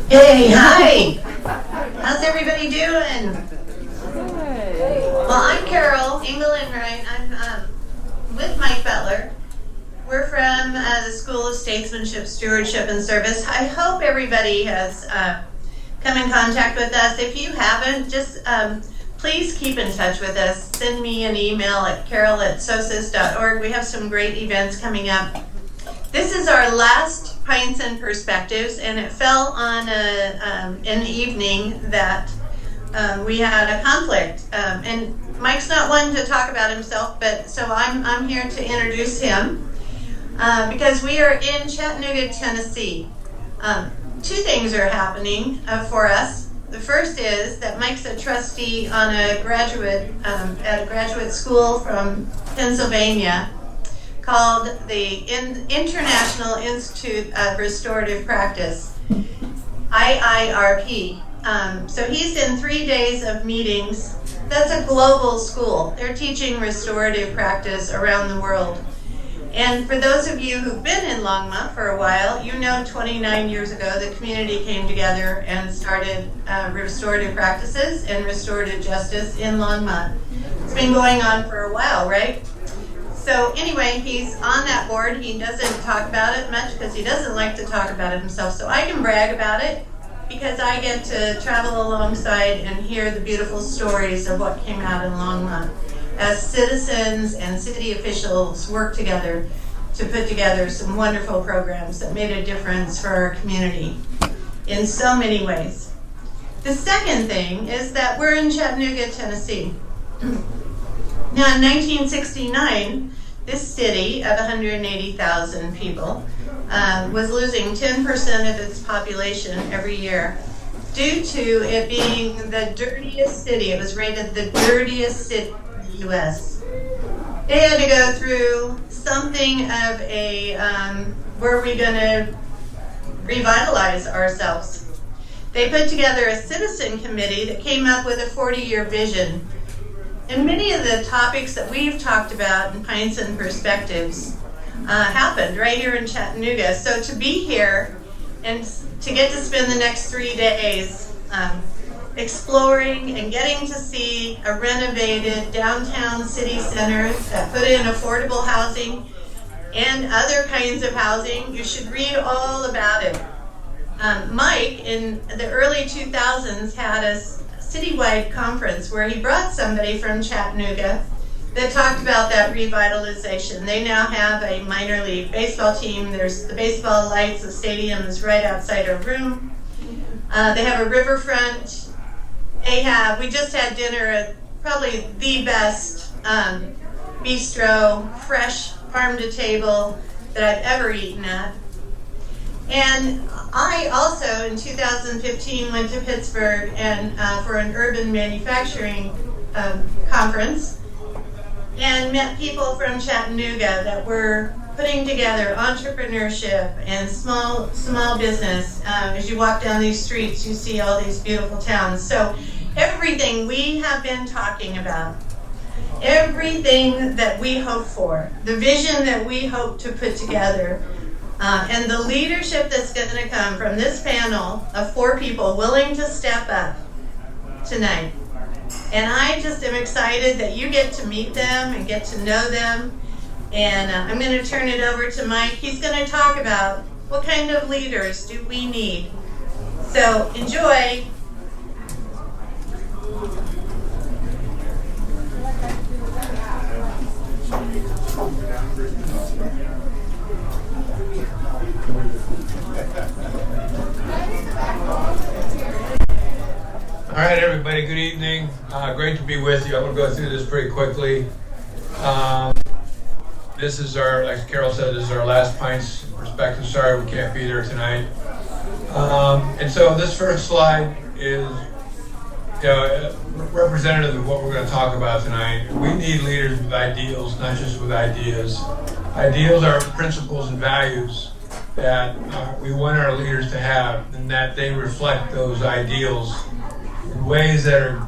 Hey, hi! How's everybody doing? Well, I'm Carol Engelin-Wright. I'm with Mike Butler. We're from the School of Statesmanship, Stewardship, and Service. I hope everybody has come in contact with us. If you haven't, just please keep in touch with us. Send me an email at carol@sosis.org. We have some great events coming up. This is our last Pints and Perspectives, and it fell on an evening that we had a conflict. And Mike's not one to talk about himself, but so I'm here to introduce him because we are in Chattanooga, Tennessee. Two things are happening for us. The first is that Mike's a trustee on a graduate at a graduate school from Pennsylvania called the International Institute of Restorative Practice, IIRP. So he's in 3 days of meetings. That's a global school. They're teaching restorative practice around the world. And for those of you who've been in Longmont for a while, you know 29 years ago the community came together and started restorative practices and restorative justice in Longmont. It's been going on for a while, right? So anyway, he's on that board. He doesn't talk about it much because he doesn't like to talk about it himself. So I can brag about it because I get to travel alongside and hear the beautiful stories of what came out in Longmont as citizens and city officials work together to put together some wonderful programs that made a difference for our community in so many ways. The second thing is that we're in Chattanooga, Tennessee. Now, in 1969, this city of 180,000 people was losing 10% of its population every year due to it being the dirtiest city. It was rated the dirtiest city in the U.S. They had to go through something of a, were we going to revitalize ourselves? They put together a citizen committee that came up with a 40-year vision. And many of the topics that we've talked about in Pints and Perspectives happened right here in Chattanooga. So to be here and to get to spend the next 3 days exploring and getting to see a renovated downtown city center that put in affordable housing and other kinds of housing, you should read all about it. Mike, in the early 2000s, had a citywide conference where he brought somebody from Chattanooga that talked about that revitalization. They now have a minor league baseball team. There's the baseball lights. The stadium is right outside our room. They have a riverfront. We just had dinner at probably the best bistro, fresh farm to table that I've ever eaten at. And I also, in 2015, went to Pittsburgh and for an urban manufacturing conference and met people from Chattanooga that were putting together entrepreneurship and small business. As you walk down these streets, you see all these beautiful towns. So everything we have been talking about, everything that we hope for, the vision that we hope to put together, and the leadership that's going to come from this panel of 4 people willing to step up tonight. And I just am excited that you get to meet them and get to know them. And I'm going to turn it over to Mike. He's going to talk about what kind of leaders do we need. So enjoy. All right, everybody, good evening. Great to be with you. I'm going to go through this pretty quickly. This is our, like Carol said, this is our last Pints Perspective. Sorry we can't be there tonight. And so this first slide is representative of what we're going to talk about tonight. We need leaders with ideals, not just with ideas. Ideals are principles and values that we want our leaders to have, and that they reflect those ideals in ways that are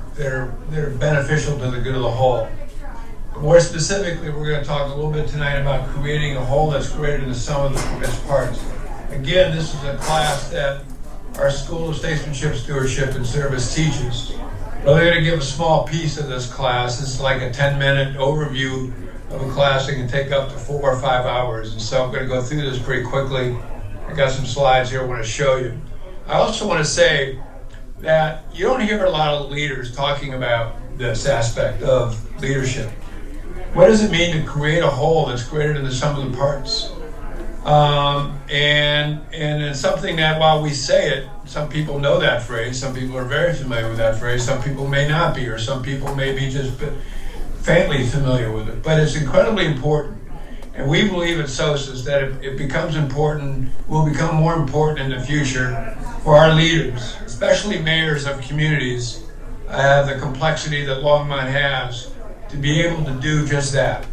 beneficial to the good of the whole. More specifically, we're going to talk a little bit tonight about creating a whole that's greater than the sum of its parts. Again, this is a class that our School of Statesmanship, Stewardship, and Service teaches. Well, they're going to give a small piece of this class. It's like a 10-minute overview of a class that can take up to 4 or 5 hours. And so I'm going to go through this pretty quickly. I got some slides here I want to show you. I also want to say that you don't hear a lot of leaders talking about this aspect of leadership. What does it mean to create a whole that's greater than the sum of the parts? And it's something that while we say it, some people know that phrase, some people are very familiar with that phrase, some people may not be, or some people may be just faintly familiar with it. But it's incredibly important. And we believe at SOSIS that it becomes important, will become more important in the future for our leaders, especially mayors of communities, the complexity that Longmont has, to be able to do just that.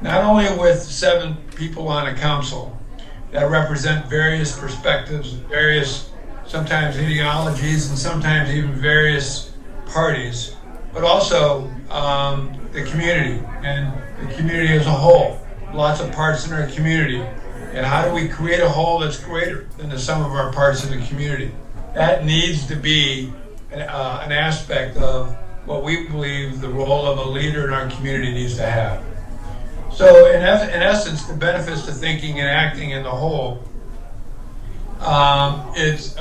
Not only with 7 people on a council that represent various perspectives, various sometimes ideologies, and sometimes even various parties, but also the community and the community as a whole. Lots of parts in our community. And how do we create a whole that's greater than the sum of our parts in the community? That needs to be an aspect of what we believe the role of a leader in our community needs to have. So in essence, the benefits to thinking and acting in the whole, it's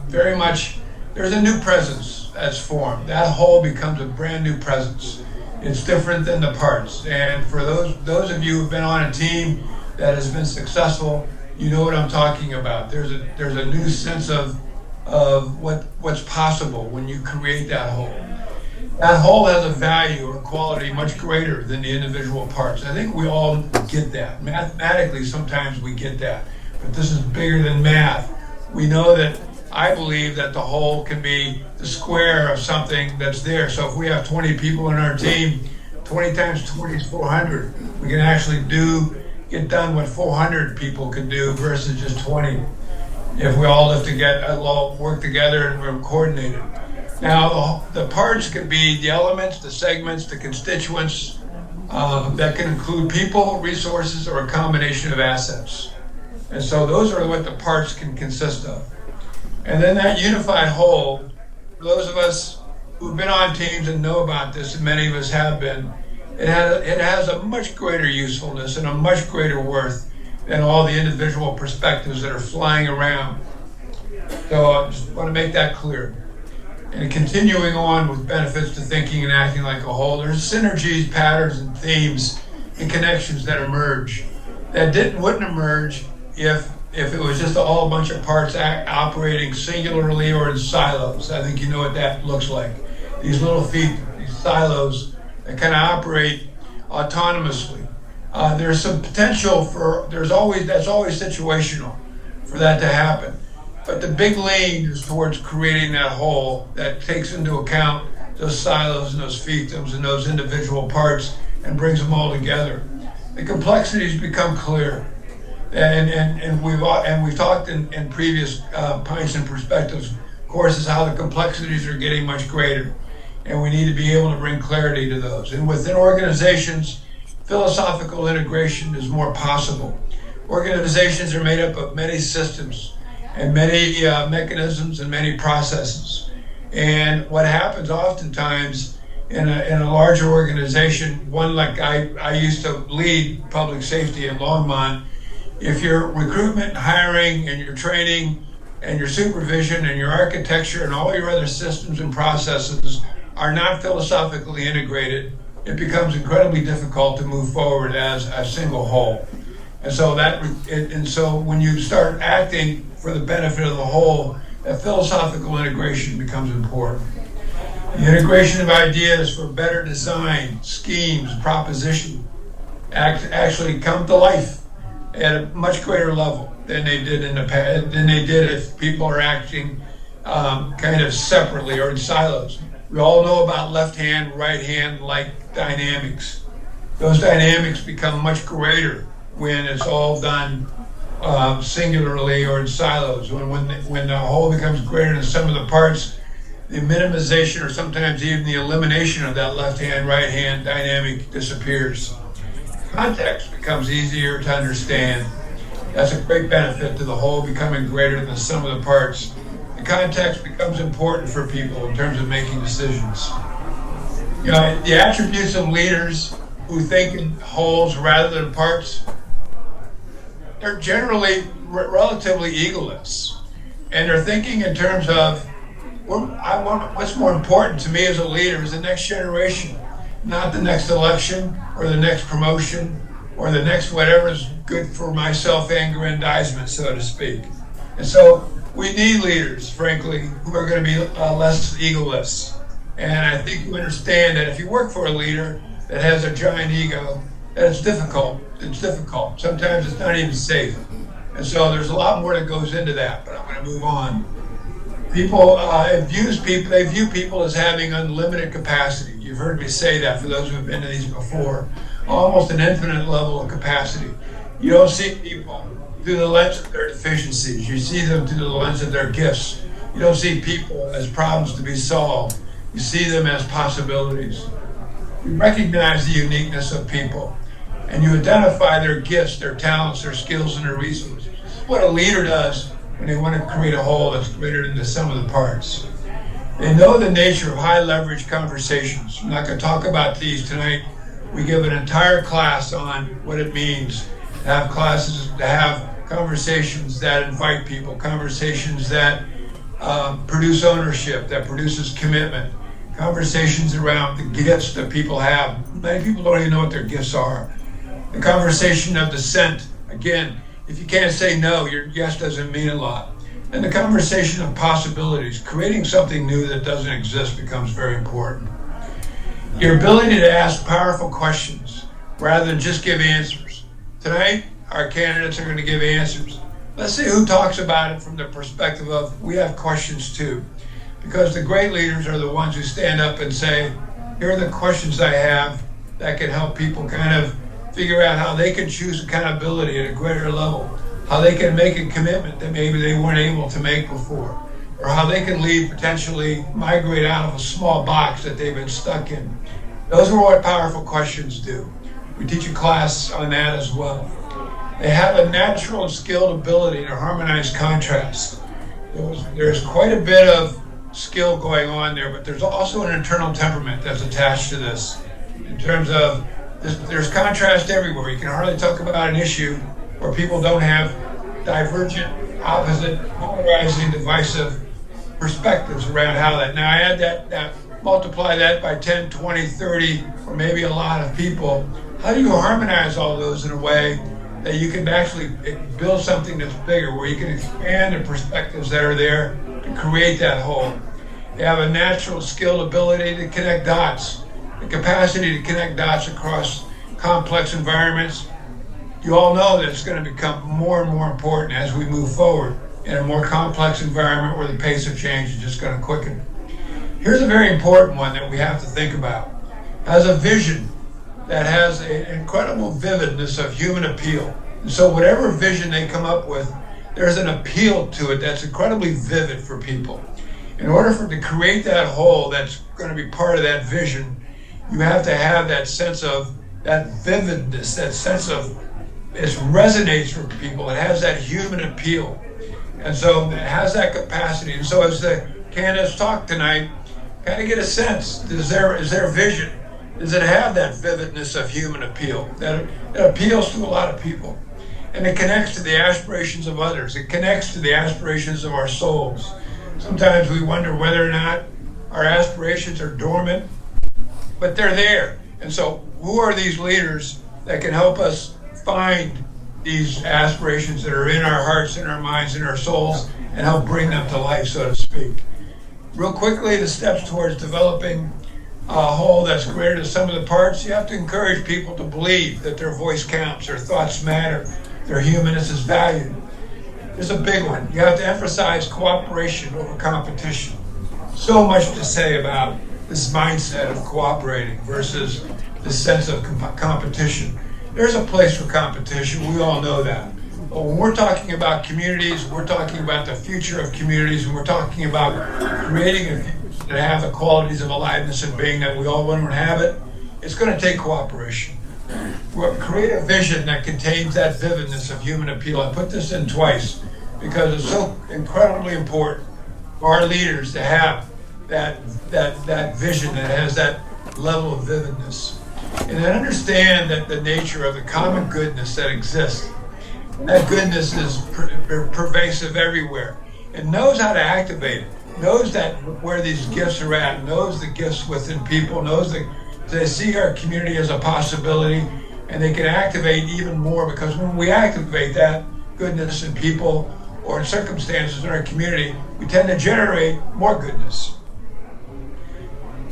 very much, there's a new presence that's formed. That whole becomes a brand new presence. It's different than the parts. And for those of you who've been on a team that has been successful, you know what I'm talking about. There's a new sense of what's possible when you create that whole. That whole has a value or quality much greater than the individual parts. I think we all get that. Mathematically, sometimes we get that. But this is bigger than math. We know that, I believe that the whole can be the square of something that's there. So if we have 20 people in our team, 20 times 20 is 400. We can actually get done what 400 people can do versus just 20. If we all work together and we're coordinated. Now, the parts can be the elements, the segments, the constituents that can include people, resources, or a combination of assets. And so those are what the parts can consist of. And then that unified whole, for those of us who've been on teams and know about this, and many of us have been, it has a much greater usefulness and a much greater worth than all the individual perspectives that are flying around. So I just want to make that clear. And continuing on with benefits to thinking and acting like a whole, there's synergies, patterns, and themes and connections that emerge that wouldn't emerge if it was just a bunch of parts operating singularly or in silos. I think you know what that looks like. These little feet, these silos that kind of operate autonomously. There's some potential that's always situational for that to happen. But the big lean is towards creating that whole that takes into account those silos and those fiefdoms and those individual parts and brings them all together. The complexities become clear. And we've talked in previous Pints and Perspectives courses how the complexities are getting much greater, and we need to be able to bring clarity to those. And within organizations, philosophical integration is more possible. Organizations are made up of many systems and many mechanisms and many processes. And what happens oftentimes in a larger organization, one like I used to lead public safety in Longmont. If your recruitment, hiring, and your training, and your supervision, and your architecture, and all your other systems and processes are not philosophically integrated, it becomes incredibly difficult to move forward as a single whole. And so when you start acting for the benefit of the whole, that philosophical integration becomes important. The integration of ideas for better design, schemes, proposition actually come to life at a much greater level than they did in the past, than they did if people are acting kind of separately or in silos. We all know about left hand, right hand like dynamics. Those dynamics become much greater when it's all done singularly or in silos. When the whole becomes greater than some of the parts, the minimization or sometimes even the elimination of that left hand, right hand dynamic disappears. Context becomes easier to understand. That's a great benefit to the whole becoming greater than the sum of the parts. the context becomes important for people in terms of making decisions. You know, the attributes of leaders who think in wholes rather than parts, they're generally relatively egoless. And they're thinking in terms of, what's more important to me as a leader is the next generation, not the next election or the next promotion or the next whatever is good for my self-aggrandizement, so to speak. And so we need leaders, frankly, who are going to be less egoless. And I think you understand that if you work for a leader that has a giant ego, that it's difficult. It's difficult. Sometimes it's not even safe. And so there's a lot more that goes into that, but I'm going to move on. People they view people as having unlimited capacity. You've heard me say that for those who have been to these before. Almost an infinite level of capacity. You don't see people through the lens of their deficiencies. You see them through the lens of their gifts. You don't see people as problems to be solved. You see them as possibilities. You recognize the uniqueness of people, and you identify their gifts, their talents, their skills, and their resources. This is what a leader does when they want to create a whole that's greater than the sum of the parts. They know the nature of high leverage conversations. I'm not going to talk about these tonight. We give an entire class on what it means to have conversations that invite people, conversations that produce ownership, that produces commitment, conversations around the gifts that people have. Many people don't even know what their gifts are. The conversation of dissent, again, if you can't say no, your yes doesn't mean a lot. And the conversation of possibilities, creating something new that doesn't exist, becomes very important. Your ability to ask powerful questions rather than just give answers. Tonight, our candidates are going to give answers. Let's see who talks about it from the perspective of, we have questions too. Because the great leaders are the ones who stand up and say, here are the questions I have that can help people kind of figure out how they can choose accountability at a greater level, how they can make a commitment that maybe they weren't able to make before, or how they can leave, potentially migrate out of a small box that they've been stuck in. Those are what powerful questions do. We teach a class on that as well. They have a natural and skilled ability to harmonize contrast. There's quite a bit of skill going on there, but there's also an internal temperament that's attached to this. In terms of, there's contrast everywhere. You can hardly talk about an issue where people don't have divergent, opposite, polarizing, divisive perspectives around how that. Now I add that multiply that by 10, 20, 30, or maybe a lot of people. How do you harmonize all those in a way that you can actually build something that's bigger, where you can expand the perspectives that are there to create that whole? They have a natural skilled ability to connect dots, the capacity to connect dots across complex environments. You all know that it's going to become more and more important as we move forward in a more complex environment where the pace of change is just going to quicken. Here's a very important one that we have to think about. Has a vision that has an incredible vividness of human appeal. And so whatever vision they come up with, there's an appeal to it that's incredibly vivid for people. In order for to create that whole that's going to be part of that vision, you have to have that sense of that vividness, that sense of it resonates for people. It has that human appeal. And so it has that capacity. And so as the candidates talk tonight, kind of get a sense, is there vision? Does it have that vividness of human appeal? That it appeals to a lot of people. And it connects to the aspirations of others. It connects to the aspirations of our souls. Sometimes we wonder whether or not our aspirations are dormant, but they're there. And so who are these leaders that can help us find these aspirations that are in our hearts, in our minds, in our souls, and help bring them to life, so to speak? Real quickly, the steps towards developing a whole that's greater than some of the parts. You have to encourage people to believe that their voice counts, their thoughts matter, their humanness is valued. There's a big one. You have to emphasize cooperation over competition. So much to say about this mindset of cooperating versus this sense of competition. There's a place for competition, we all know that. But when we're talking about communities, we're talking about the future of communities, and we're talking about creating a future that have the qualities of aliveness and being that we all want to inhabit, it's going to take cooperation. We'll create a vision that contains that vividness of human appeal. I put this in twice because it's so incredibly important. for our leaders to have that vision that has that level of vividness. And then understand that the nature of the common goodness that exists. That goodness is pervasive everywhere and knows how to activate it. Knows that where these gifts are at, knows the gifts within people, knows that they see our community as a possibility, and they can activate even more, because when we activate that goodness in people or in circumstances in our community, we tend to generate more goodness.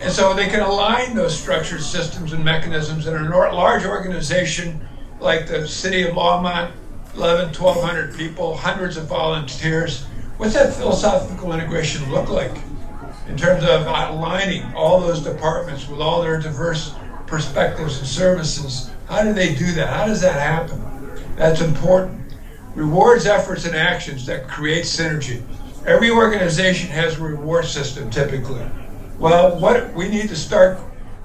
And so they can align those structured systems and mechanisms in a large organization like the city of Longmont, 1,200 people, hundreds of volunteers. What's that philosophical integration look like in terms of aligning all those departments with all their diverse perspectives and services? How do they do that? How does that happen? That's important. Rewards efforts and actions that create synergy. Every organization has a reward system typically. Well, what we need to start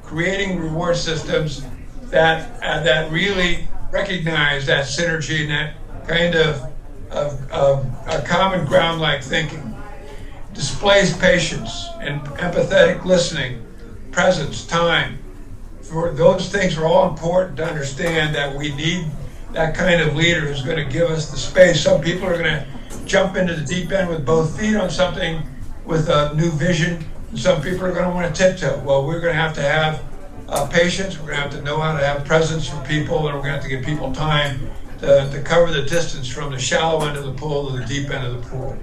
creating reward systems that really recognize that synergy and that kind of a common ground-like thinking. Displays patience and empathetic listening, presence, time. For those things are all important to understand that we need that kind of leader who's going to give us the space. Some people are going to jump into the deep end with both feet on something with a new vision. And some people are going to want to tiptoe. Well, we're going to have patience. We're going to have to know how to have presence for people, and we're going to have to give people time to cover the distance from the shallow end of the pool to the deep end of the pool.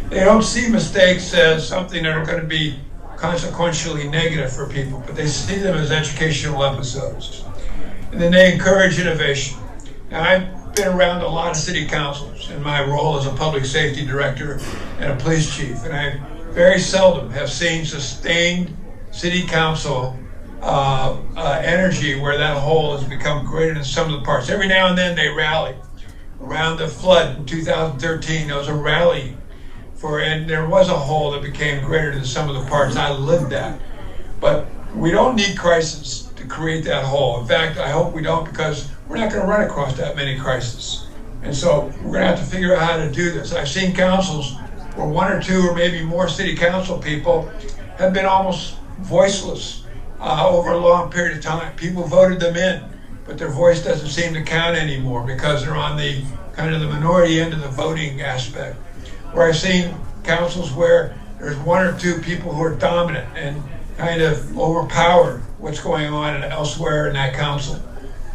They don't see mistakes as something that are going to be consequentially negative for people, but they see them as educational episodes. And then they encourage innovation. Now, I've been around a lot of city councils in my role as a public safety director and a police chief, and I very seldom have seen sustained city council energy where that whole has become greater than some of the parts. Every now and then they rally. Around the flood in 2013, there was a rally and there was a whole that became greater than some of the parts. I lived that. But we don't need crisis to create that whole. In fact, I hope we don't, because we're not going to run across that many crises. And so we're going to have to figure out how to do this. I've seen councils where one or two or maybe more city council people have been almost voiceless over a long period of time. People voted them in, but their voice doesn't seem to count anymore because they're on the kind of the minority end of the voting aspect. Where I've seen councils where there's one or two people who are dominant and kind of overpower what's going on elsewhere in that council.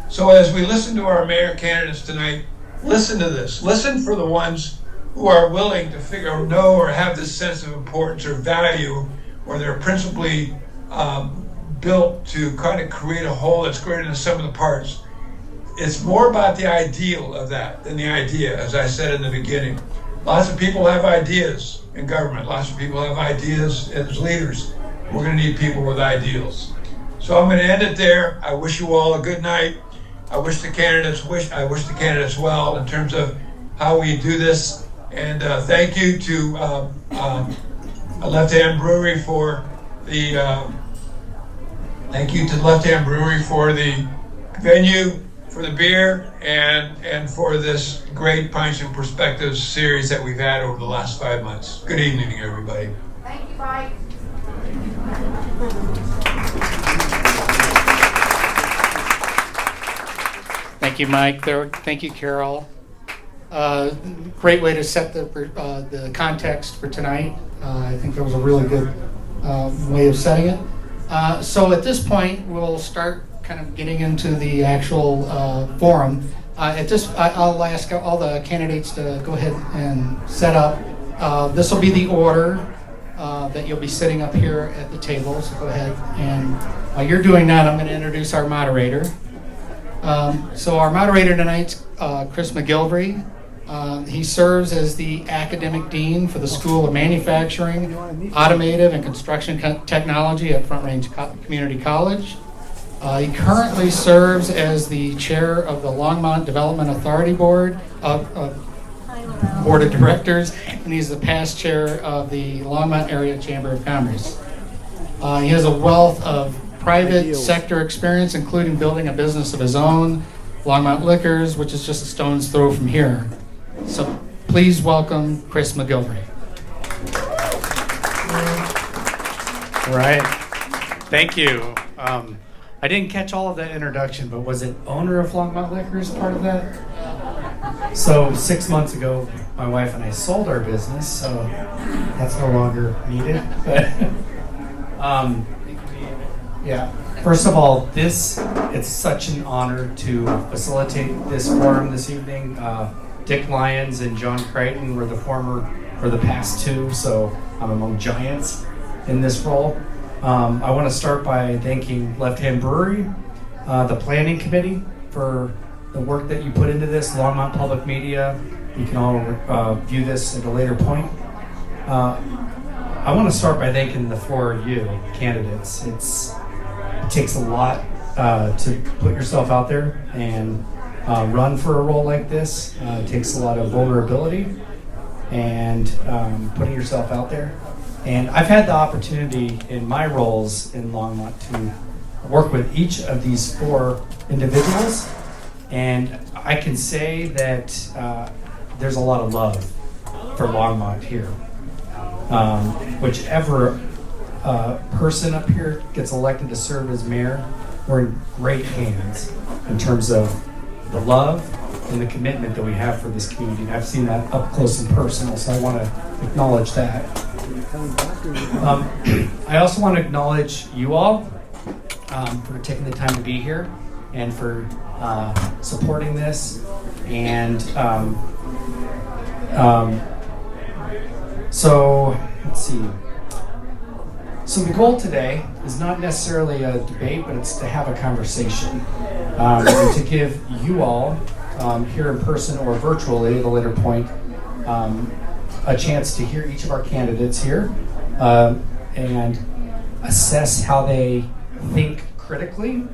So as we listen to our mayor candidates tonight, listen to this. Listen for the ones who are willing to know or have this sense of importance or value, or they're principally built to kind of create a whole that's greater than some of the parts. It's more about the ideal of that than the idea, as I said in the beginning. Lots of people have ideas in government. Lots of people have ideas as leaders. We're going to need people with ideals. So I'm going to end it there. I wish you all a good night. I wish the candidates well in terms of how we do this. And thank you to Left Hand Brewery for the venue, for the beer, and for this great Pints and Perspectives series that we've had over the last 5 months. Good evening, everybody. Thank you, Mike. Thank you, Mike. Thank you, Carol. Great way to set the context for tonight. I think that was a really good way of setting it. So at this point, we'll start kind of getting into the actual forum. I'll ask all the candidates to go ahead and set up. This will be the order that you'll be sitting up here at the table. So go ahead, and while you're doing that, I'm going to introduce our moderator. So our moderator tonight's Chris McGilvery. He serves as the academic dean for the School of Manufacturing, Automotive, and Construction Technology at Front Range Community College. He currently serves as the chair of the Longmont Development Authority Board of Directors, and he's the past chair of the Longmont Area Chamber of Commerce. He has a wealth of private sector experience, including building a business of his own, Longmont Liquors, which is just a stone's throw from here. So please welcome Chris McGilvery. Right. Thank you. I didn't catch all of that introduction, but was it owner of Longmont Liquors part of that? So 6 months ago, my wife and I sold our business, so that's no longer needed. But yeah. First of all, it's such an honor to facilitate this forum this evening. Dick Lyons and John Crichton were the past two, so I'm among giants in this role. I want to start by thanking Left Hand Brewery, the planning committee for the work that you put into this, Longmont Public Media. You can all view this at a later point. I want to start by thanking the four of you candidates. It takes a lot to put yourself out there and run for a role like this. It takes a lot of vulnerability and putting yourself out there. And I've had the opportunity in my roles in Longmont to work with each of these four individuals, and I can say that there's a lot of love for Longmont here. Whichever person up here gets elected to serve as mayor, we're in great hands in terms of the love and the commitment that we have for this community. And I've seen that up close and personal, so I want to acknowledge that. I also want to acknowledge you all for taking the time to be here and for supporting this. And so, let's see. So the goal today is not necessarily a debate, but it's to have a conversation and to give you all here in person or virtually at a later point a chance to hear each of our candidates here and assess how they think critically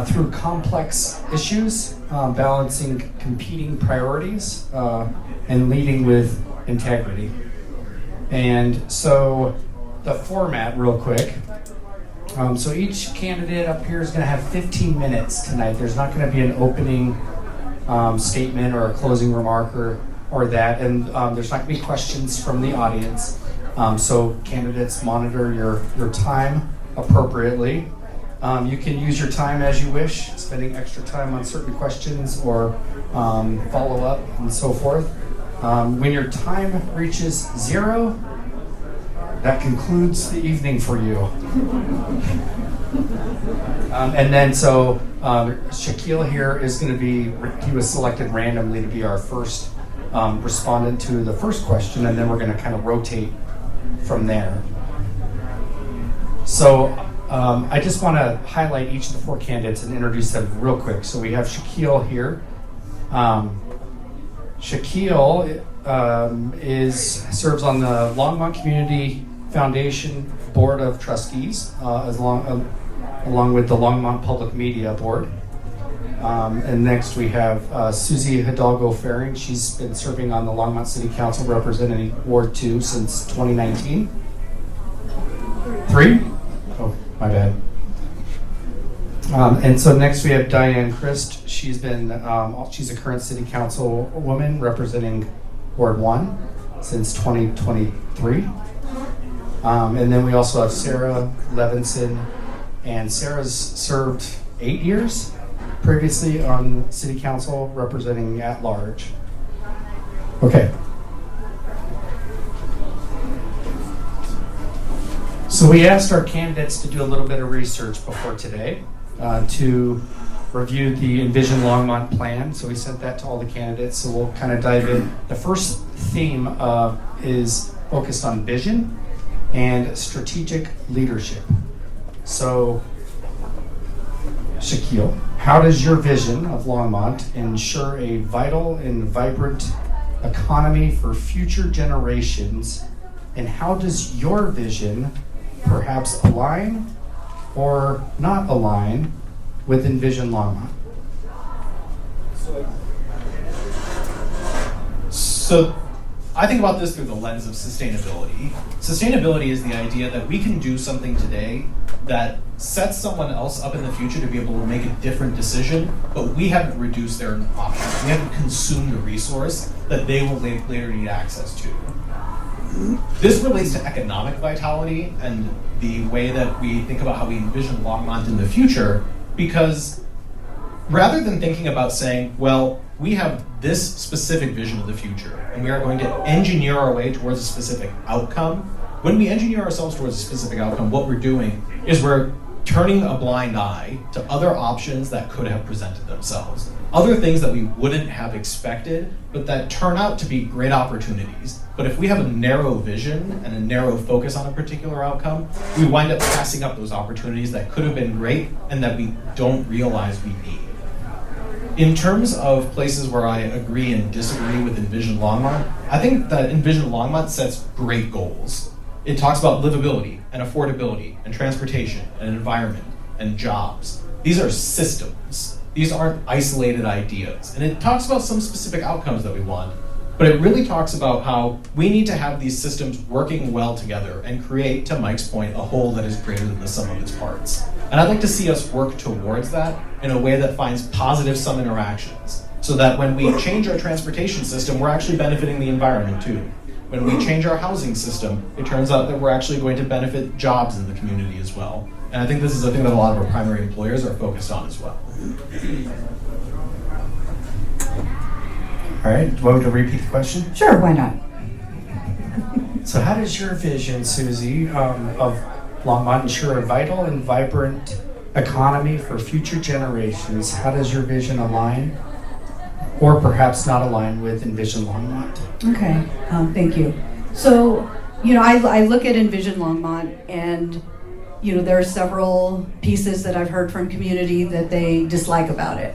through complex issues, balancing competing priorities and leading with integrity. And so the format real quick. So each candidate up here is going to have 15 minutes tonight. There's not going to be an opening statement or a closing remark or that, and there's not going to be questions from the audience. So candidates, monitor your time appropriately. You can use your time as you wish, spending extra time on certain questions or follow up and so forth. When your time reaches 0, that concludes the evening for you. And then so Shaquille here is going to be, he was selected randomly to be our first respondent to the first question, and then we're going to kind of rotate from there. So I just want to highlight each of the four candidates and introduce them real quick. So we have Shaquille here. Shaquille serves on the Longmont Community Foundation Board of Trustees, along with the Longmont Public Media Board. And next we have Susie Hidalgo Faring. She's been serving on the Longmont City Council representing Ward 2 since 2019. 3? Oh, my bad. And so next we have Diane Christ. She's a current City Council woman representing Ward 1 since 2023. And then we also have Sarah Levinson, and Sarah's served 8 years previously on City Council representing at large. Okay. So we asked our candidates to do a little bit of research before today to review the Envision Longmont plan. So we sent that to all the candidates. So we'll kind of dive in. The first theme is focused on vision and strategic leadership. So, Shaquille, how does your vision of Longmont ensure a vital and vibrant economy for future generations? And how does your vision perhaps align or not align with Envision Longmont? So I think about this through the lens of sustainability. Sustainability is the idea that we can do something today that sets someone else up in the future to be able to make a different decision, but we haven't reduced their options. We haven't consumed a resource that they will later need access to. This relates to economic vitality and the way that we think about how we envision Longmont in the future, because rather than thinking about saying, well, we have this specific vision of the future and we are going to engineer our way towards a specific outcome, when we engineer ourselves towards a specific outcome, what we're doing is we're turning a blind eye to other options that could have presented themselves, other things that we wouldn't have expected, but that turn out to be great opportunities. But if we have a narrow vision and a narrow focus on a particular outcome, we wind up passing up those opportunities that could have been great and that we don't realize we need. In terms of places where I agree and disagree with Envision Longmont, I think that Envision Longmont sets great goals. It talks about livability and affordability and transportation and environment and jobs. These are systems. These aren't isolated ideas. And it talks about some specific outcomes that we want, but it really talks about how we need to have these systems working well together and create, to Mike's point, a whole that is greater than the sum of its parts. And I'd like to see us work towards that in a way that finds positive sum interactions, so that when we change our transportation system, we're actually benefiting the environment too. When we change our housing system, it turns out that we're actually going to benefit jobs in the community as well. And I think this is a thing that a lot of our primary employers are focused on as well. All right, do you want me to repeat the question? Sure, why not? So how does your vision, Susie, of Longmont ensure a vital and vibrant economy for future generations? How does your vision align, or perhaps not align, with Envision Longmont? Okay, thank you. So, I look at Envision Longmont, and there are several pieces that I've heard from community that they dislike about it.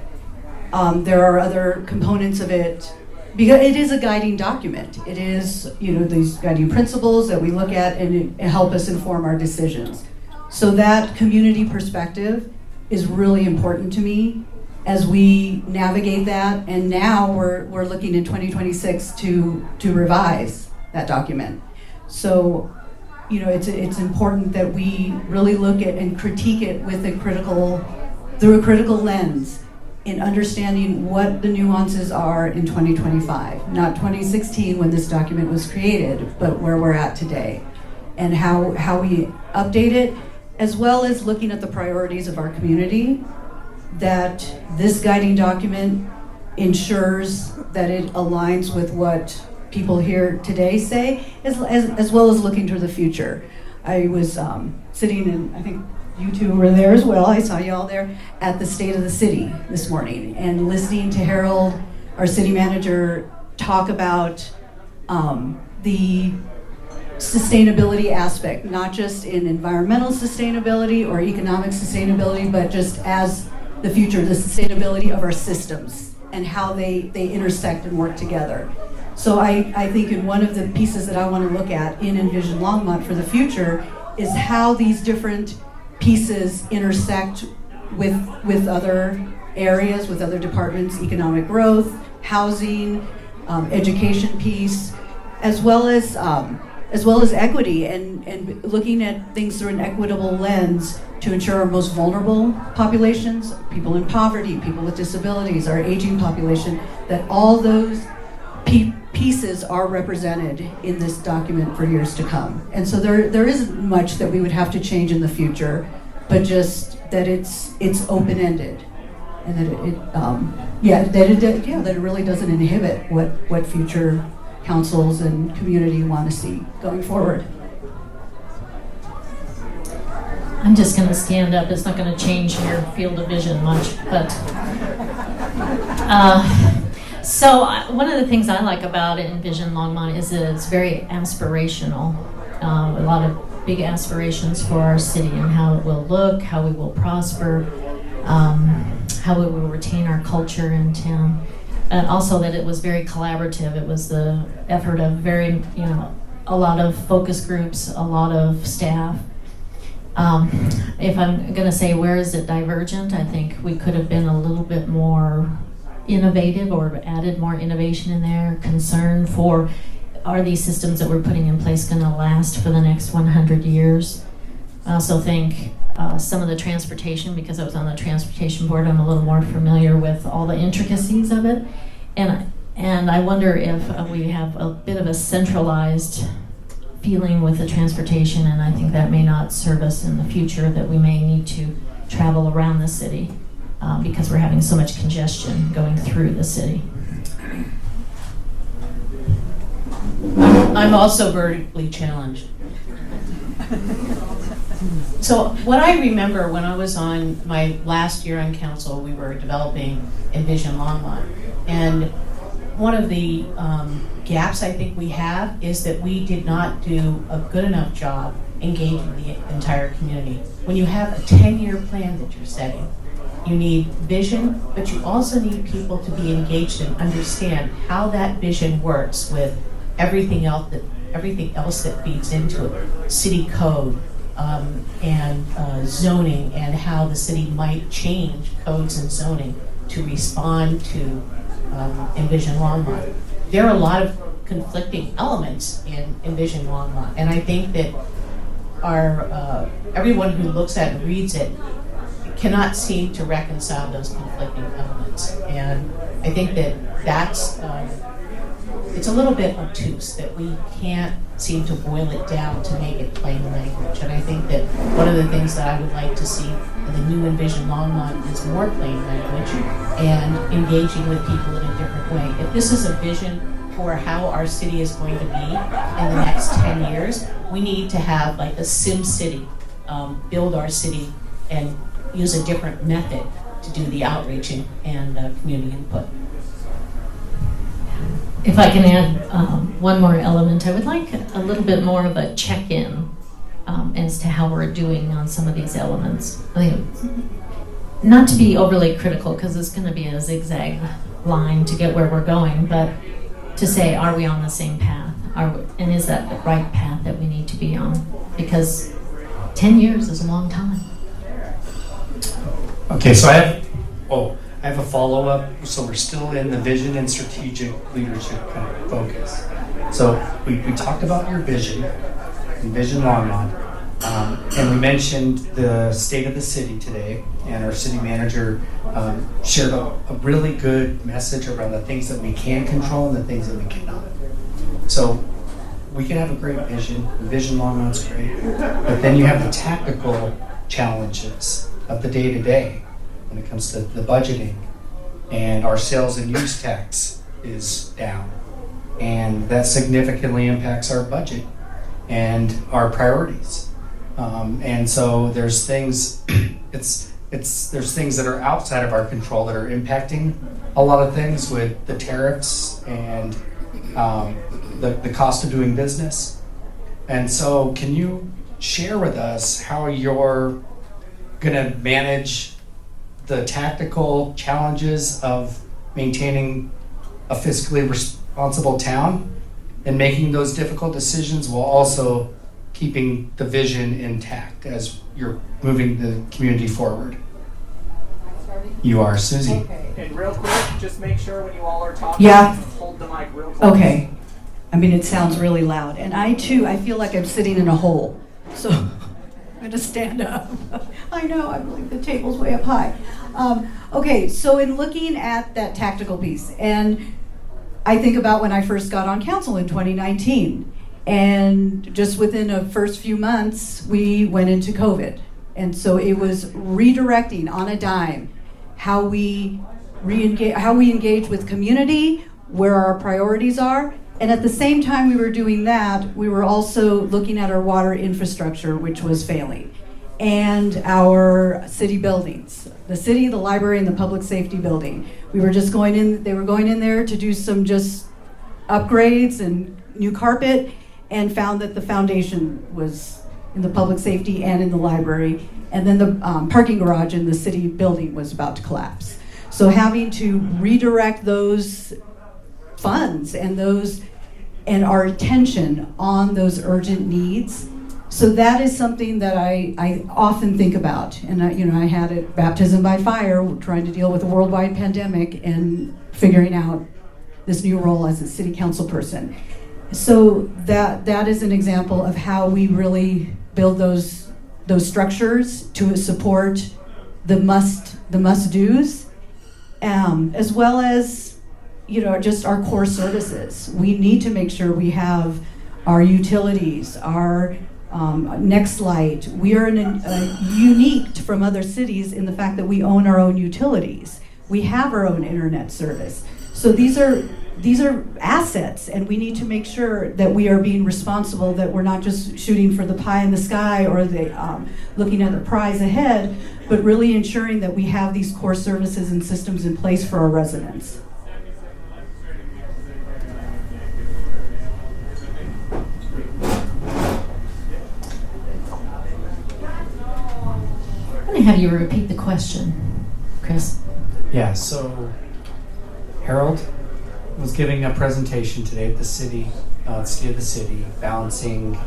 There are other components of it, because it is a guiding document. It is, these guiding principles that we look at and help us inform our decisions. So that community perspective is really important to me as we navigate that. And now we're looking in 2026 to revise that document. So, it's important that we really look at and critique it with through a critical lens, in understanding what the nuances are in 2025, not 2016 when this document was created, but where we're at today, and how we update it, as well as looking at the priorities of our community, that this guiding document ensures that it aligns with what people here today say, as well as looking to the future. I was sitting in, I think you two were there as well, I saw you all there, at the State of the City this morning, and listening to Harold, our city manager, talk about the sustainability aspect, not just in environmental sustainability or economic sustainability, but just as the future, the sustainability of our systems and how they intersect and work together. So I think in one of the pieces that I want to look at in Envision Longmont for the future is how these different pieces intersect with other areas, with other departments, economic growth, housing, education piece, as well as equity, and looking at things through an equitable lens to ensure our most vulnerable populations, people in poverty, people with disabilities, our aging population, that all those pieces are represented in this document for years to come. And so there isn't much that we would have to change in the future, but just that it's open-ended, and that it really doesn't inhibit what future councils and community want to see going forward. I'm just going to stand up. It's not going to change your field of vision much, but so one of the things I like about Envision Longmont is that it's very aspirational. A lot of big aspirations for our city and how it will look, how we will prosper, how we will retain our culture in town. And also that it was very collaborative. It was the effort of a lot of focus groups, a lot of staff. If I'm going to say where is it divergent, I think we could have been a little bit more innovative or added more innovation in there. Concern for, are these systems that we're putting in place going to last for the next 100 years? I also think some of the transportation, because I was on the transportation board, I'm a little more familiar with all the intricacies of it. And I wonder if we have a bit of a centralized feeling with the transportation, and I think that may not serve us in the future, that we may need to travel around the city because we're having so much congestion going through the city. I'm also vertically challenged. So what I remember when I was on my last year on council, we were developing Envision Longmont. And one of the gaps I think we have is that we did not do a good enough job engaging the entire community. When you have a 10-year plan that you're setting, you need vision, but you also need people to be engaged and understand how that vision works with everything else that feeds into it, city code, and zoning, and how the city might change codes and zoning to respond to Envision Longmont. There are a lot of conflicting elements in Envision Longmont, and I think that everyone who looks at and reads it cannot seem to reconcile those conflicting elements. And I think that that's it's a little bit obtuse that we can't seem to boil it down to make it plain language. And I think that one of the things that I would like to see in the new Envision Longmont is more plain language and engaging with people in a different way. If this is a vision for how our city is going to be in the next 10 years, we need to have like a sim city, build our city and use a different method to do the outreaching and community input. If I can add one more element, I would like a little bit more of a check-in as to how we're doing on some of these elements. I mean, not to be overly critical, because it's going to be a zigzag line to get where we're going, but to say, are we on the same path? And is that the right path that we need to be on? Because 10 years is a long time. Okay, so I have a follow-up. So we're still in the vision and strategic leadership kind of focus. So we talked about your vision, Envision Longmont, and we mentioned the state of the city today, and our city manager shared a really good message around the things that we can control and the things that we cannot. So we can have a great vision. Envision Longmont's great, but then you have the tactical challenges of the day-to-day when it comes to the budgeting, and our sales and use tax is down, and that significantly impacts our budget and our priorities. And so there's things there's things that are outside of our control that are impacting a lot of things with the tariffs and the cost of doing business. And so can you share with us how you're gonna manage the tactical challenges of maintaining a fiscally responsible town and making those difficult decisions while also keeping the vision intact as you're moving the community forward? You are, Susie. Okay. And real quick, just make sure when you all are talking, hold the mic real close. Okay. I mean, it sounds really loud. And I feel like I'm sitting in a hole. So I'm going to stand up. I know, I believe the table's way up high. Okay, so in looking at that tactical piece, and I think about when I first got on council in 2019, and just within the first few months, we went into COVID. And so it was redirecting on a dime how we engage with community, where our priorities are. And at the same time we were doing that, we were also looking at our water infrastructure, which was failing, and our city buildings, the city, the library, and the public safety building. We were just they were going in there to do some just upgrades and new carpet, and found that the foundation was in the public safety and in the library, and then the parking garage in the city building was about to collapse. So having to redirect those funds and our attention on those urgent needs. So that is something that I often think about. And I had a baptism by fire trying to deal with a worldwide pandemic and figuring out this new role as a city council person. So that is an example of how we really build those structures to support the must-dos, as well as just our core services. We need to make sure we have our utilities, our Next Light. We are unique from other cities in the fact that we own our own utilities. We have our own internet service. So these are assets, and we need to make sure that we are being responsible, that we're not just shooting for the pie in the sky or looking at the prize ahead, but really ensuring that we have these core services and systems in place for our residents. I'm going to have you repeat the question, Chris. Yeah, so Harold was giving a presentation today at the city, State of the City, balancing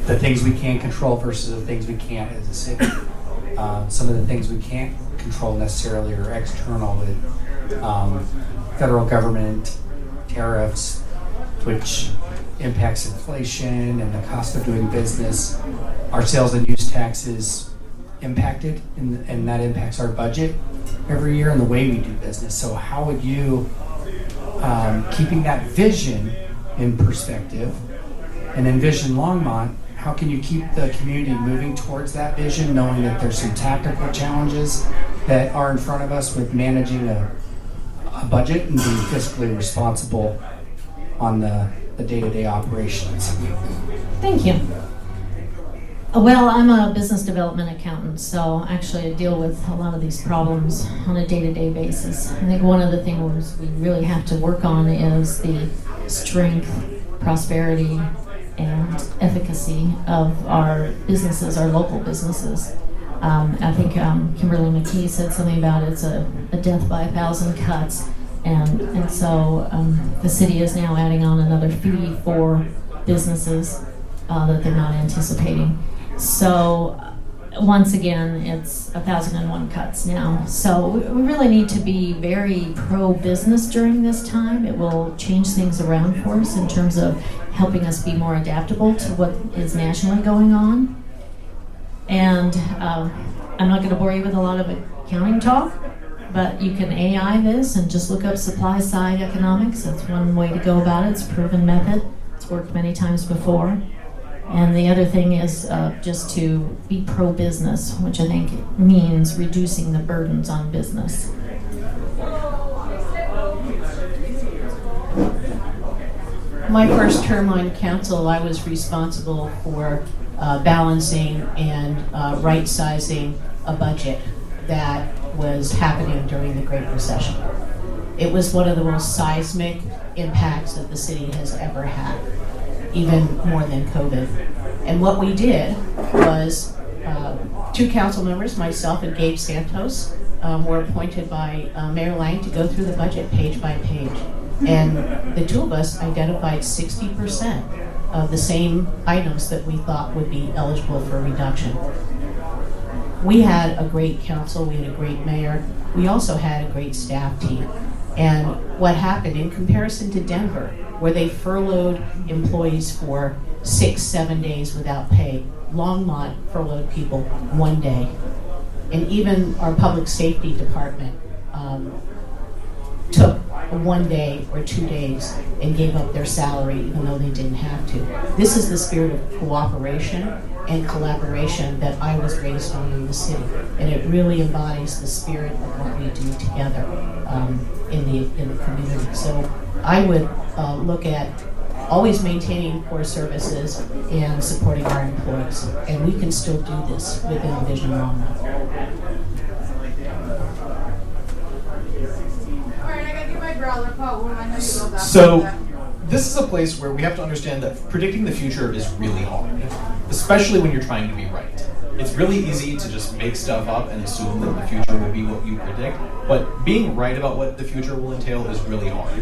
the things we can control versus the things we can't as a city. Some of the things we can't control necessarily are external, with federal government, tariffs, which impacts inflation and the cost of doing business. Our sales and use taxes impacted, and that impacts our budget every year and the way we do business. So how would you, keeping that vision in perspective and envision Longmont, how can you keep the community moving towards that vision, knowing that there's some tactical challenges that are in front of us with managing a budget and being fiscally responsible on the day-to-day operations? Thank you. Well, I'm a business development accountant, so actually I deal with a lot of these problems on a day-to-day basis. I think one of the things we really have to work on is the strength, prosperity, and efficacy of our businesses, our local businesses. I think Kimberly McKee said something about it's a death by 1,000 cuts, and so the city is now adding on another 34 businesses that they're not anticipating. So once again, it's 1,001 cuts now. So we really need to be very pro-business during this time. It will change things around for us in terms of helping us be more adaptable to what is nationally going on. And I'm not going to bore you with a lot of accounting talk, but you can AI this and just look up supply side economics. That's one way to go about it. It's a proven method. It's worked many times before. And the other thing is just to be pro-business, which I think means reducing the burdens on business. My first term on council, I was responsible for balancing and right-sizing a budget that was happening during the Great Recession. It was one of the most seismic impacts that the city has ever had, even more than COVID. And what we did was two council members, myself and Gabe Santos, were appointed by Mayor Lang to go through the budget page by page. And the two of us identified 60% of the same items that we thought would be eligible for reduction. We had a great council, we had a great mayor, we also had a great staff team. And what happened in comparison to Denver, where they furloughed employees for 6-7 days without pay, Longmont furloughed people 1 day. And even our public safety department took 1 day or 2 days and gave up their salary even though they didn't have to. This is the spirit of cooperation and collaboration that I was raised on in the city, and it really embodies the spirit of what we do together in the community. So I would look at always maintaining core services and supporting our employees, and we can still do this within Vision Longmont. So this is a place where we have to understand that predicting the future is really hard, especially when you're trying to be right. It's really easy to just make stuff up and assume that the future will be what you predict, but being right about what the future will entail is really hard.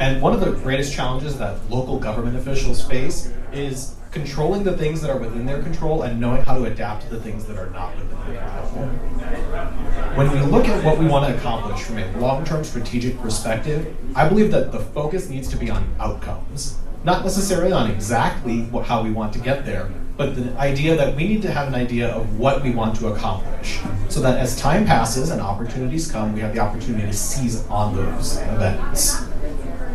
And one of the greatest challenges that local government officials face is controlling the things that are within their control and knowing how to adapt to the things that are not within their control. When we look at what we want to accomplish from a long-term strategic perspective, I believe that the focus needs to be on outcomes, not necessarily on exactly how we want to get there, but the idea that we need to have an idea of what we want to accomplish, so that as time passes and opportunities come, we have the opportunity to seize on those events.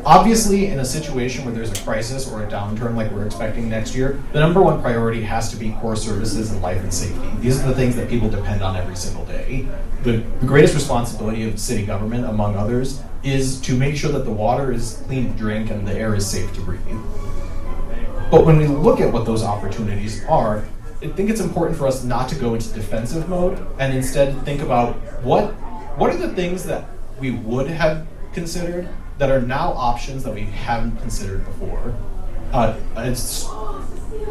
Obviously, in a situation where there's a crisis or a downturn like we're expecting next year, the number one priority has to be core services and life and safety. These are the things that people depend on every single day. The greatest responsibility of city government, among others, is to make sure that the water is clean to drink and the air is safe to breathe. But when we look at what those opportunities are, I think it's important for us not to go into defensive mode and instead think about what are the things that we would have considered that are now options that we haven't considered before. It's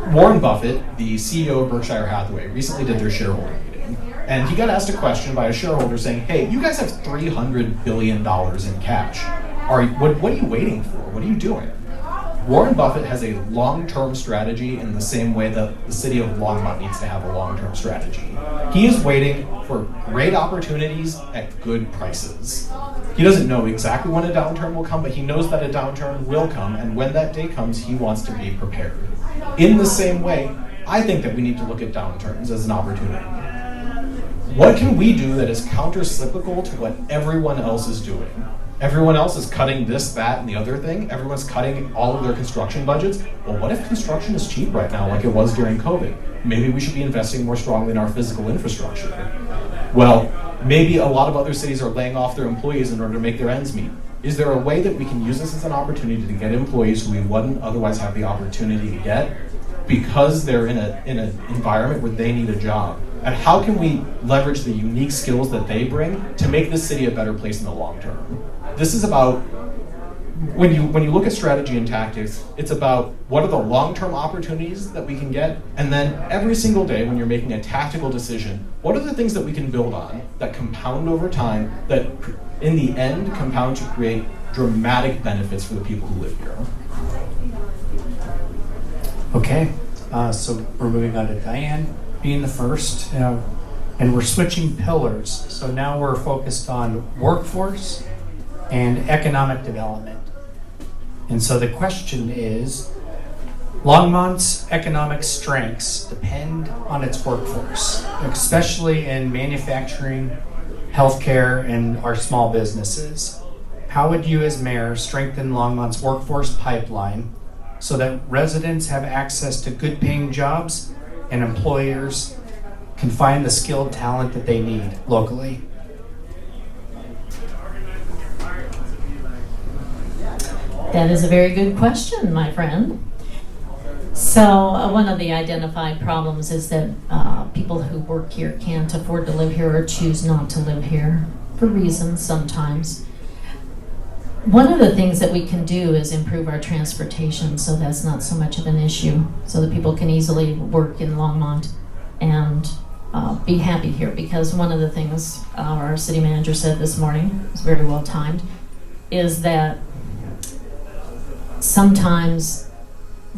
Warren Buffett, the CEO of Berkshire Hathaway, recently did their shareholder meeting, and he got asked a question by a shareholder saying, "Hey, you guys have $300 billion in cash. What are you waiting for? What are you doing?" Warren Buffett has a long-term strategy in the same way that the city of Longmont needs to have a long-term strategy. He is waiting for great opportunities at good prices. He doesn't know exactly when a downturn will come, but he knows that a downturn will come, and when that day comes, he wants to be prepared. In the same way, I think that we need to look at downturns as an opportunity. What can we do that is counter-cyclical to what everyone else is doing? Everyone else is cutting this, that, and the other thing. Everyone's cutting all of their construction budgets. Well, what if construction is cheap right now like it was during COVID? Maybe we should be investing more strongly in our physical infrastructure. Well, maybe a lot of other cities are laying off their employees in order to make their ends meet. Is there a way that we can use this as an opportunity to get employees who we wouldn't otherwise have the opportunity to get because they're in an environment where they need a job? And how can we leverage the unique skills that they bring to make this city a better place in the long term? This is about, when you look at strategy and tactics, it's about what are the long-term opportunities that we can get, and then every single day when you're making a tactical decision, what are the things that we can build on that compound over time, that in the end compound to create dramatic benefits for the people who live here. Okay, so we're moving on to Diane being the first, and we're switching pillars. So now we're focused on workforce and economic development. And so the question is, Longmont's economic strengths depend on its workforce, especially in manufacturing, healthcare, and our small businesses. How would you as mayor strengthen Longmont's workforce pipeline so that residents have access to good paying jobs and employers can find the skilled talent that they need locally? That is a very good question, my friend. So one of the identified problems is that people who work here can't afford to live here or choose not to live here for reasons sometimes. One of the things that we can do is improve our transportation so that's not so much of an issue, so that people can easily work in Longmont and be happy here. Because one of the things our city manager said this morning, was very well timed, is that sometimes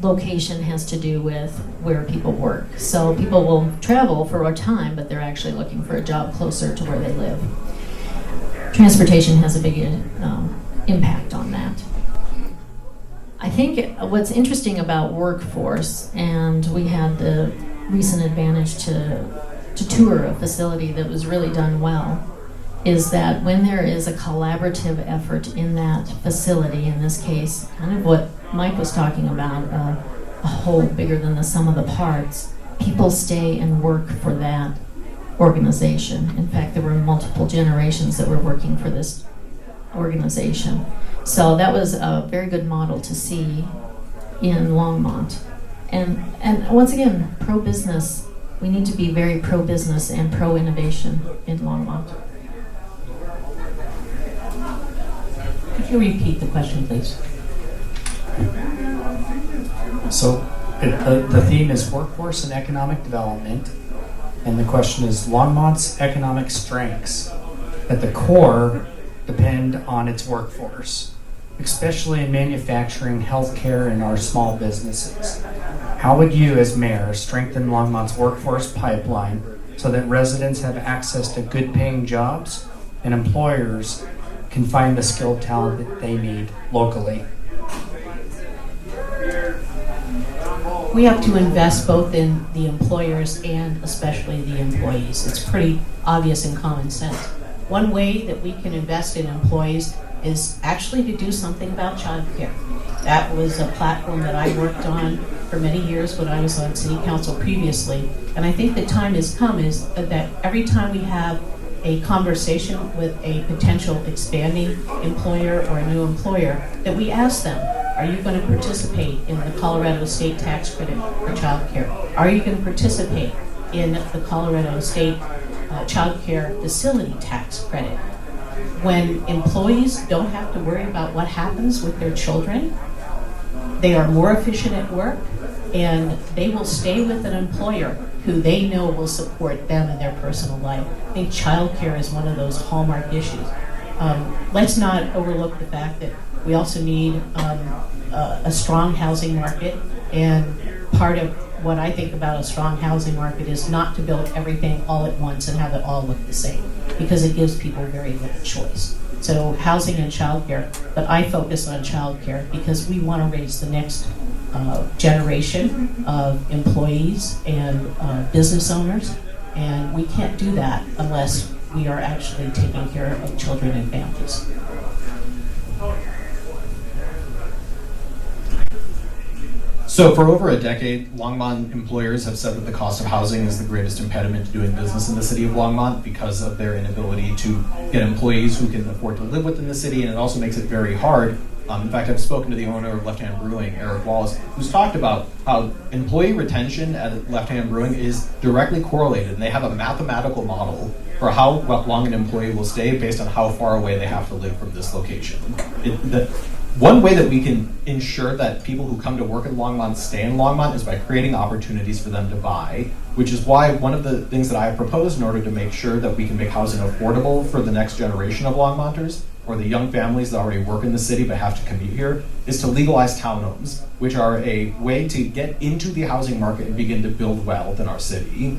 location has to do with where people work. So people will travel for a time, but they're actually looking for a job closer to where they live. Transportation has a big impact on that. I think what's interesting about workforce, and we had the recent advantage to tour a facility that was really done well, is that when there is a collaborative effort in that facility, in this case, kind of what Mike was talking about, a whole bigger than the sum of the parts, people stay and work for that organization. In fact, there were multiple generations that were working for this organization. So that was a very good model to see in Longmont. And once again, pro-business. We need to be very pro-business and pro-innovation in Longmont. Could you repeat the question, please? So the theme is workforce and economic development, and the question is Longmont's economic strengths at the core depend on its workforce, especially in manufacturing, healthcare, and our small businesses. How would you as mayor strengthen Longmont's workforce pipeline so that residents have access to good paying jobs and employers can find the skilled talent that they need locally? We have to invest both in the employers and especially the employees. It's pretty obvious and common sense. One way that we can invest in employees is actually to do something about childcare. That was a platform that I worked on for many years when I was on city council previously. And I think the time has come is that every time we have a conversation with a potential expanding employer or a new employer, that we ask them, are you going to participate in the Colorado State tax credit for childcare? Are you going to participate in the Colorado State childcare facility tax credit? When employees don't have to worry about what happens with their children, they are more efficient at work, and they will stay with an employer who they know will support them in their personal life. I think childcare is one of those hallmark issues. Let's not overlook the fact that we also need a strong housing market, and part of what I think about a strong housing market is not to build everything all at once and have it all look the same, because it gives people very little choice. So housing and childcare, but I focus on childcare because we want to raise the next generation of employees and business owners, and we can't do that unless we are actually taking care of children and families. So for over a decade, Longmont employers have said that the cost of housing is the greatest impediment to doing business in the city of Longmont because of their inability to get employees who can afford to live within the city, and it also makes it very hard. In fact, I've spoken to the owner of Left Hand Brewing, Eric Wallace, who's talked about how employee retention at Left Hand Brewing is directly correlated, and they have a mathematical model for how long an employee will stay based on how far away they have to live from this location. One way that we can ensure that people who come to work in Longmont stay in Longmont is by creating opportunities for them to buy, which is why one of the things that I have proposed in order to make sure that we can make housing affordable for the next generation of Longmonters, or the young families that already work in the city but have to commute here, is to legalize townhomes, which are a way to get into the housing market and begin to build wealth in our city.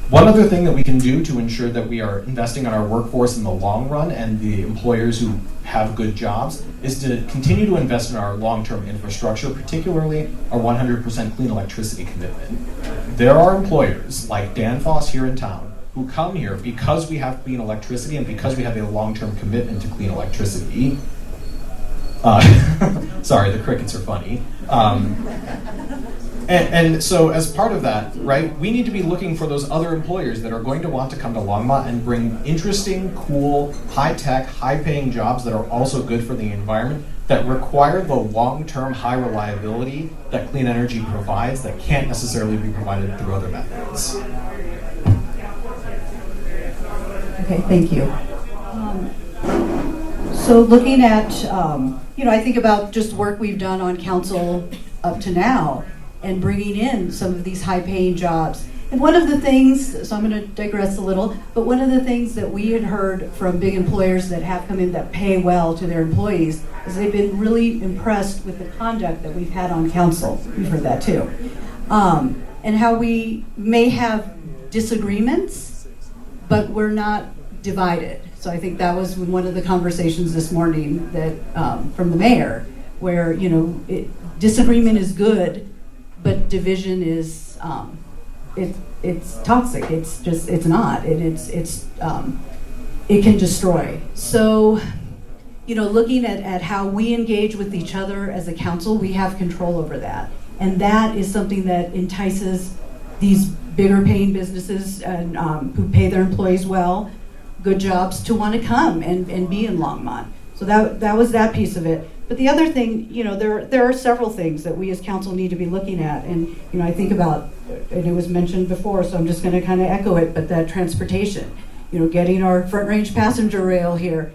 One other thing that we can do to ensure that we are investing in our workforce in the long run and the employers who have good jobs is to continue to invest in our long-term infrastructure, particularly our 100% clean electricity commitment. There are employers like Danfoss here in town who come here because we have clean electricity and because we have a long-term commitment to clean electricity. Sorry, the crickets are funny. And so as part of that, right, we need to be looking for those other employers that are going to want to come to Longmont and bring interesting, cool, high-tech, high-paying jobs that are also good for the environment, that require the long-term high reliability that clean energy provides that can't necessarily be provided through other methods. Okay, thank you. So looking at, I think about just work we've done on council up to now, and bringing in some of these high-paying jobs. And one of the things, so I'm going to digress a little, but one of the things that we had heard from big employers that have come in that pay well to their employees is they've been really impressed with the conduct that we've had on council. We've heard that too. And how we may have disagreements, but we're not divided. So I think that was one of the conversations this morning that from the mayor, where disagreement is good, but division is it's toxic. It's not. It can destroy. So, looking at how we engage with each other as a council, we have control over that, and that is something that entices these bigger paying businesses and who pay their employees well, good jobs, to want to come and be in Longmont. So that was that piece of it. But the other thing, there are several things that we as council need to be looking at. And, I think about, and it was mentioned before, so I'm just going to kind of echo it, but that transportation, getting our front range passenger rail here,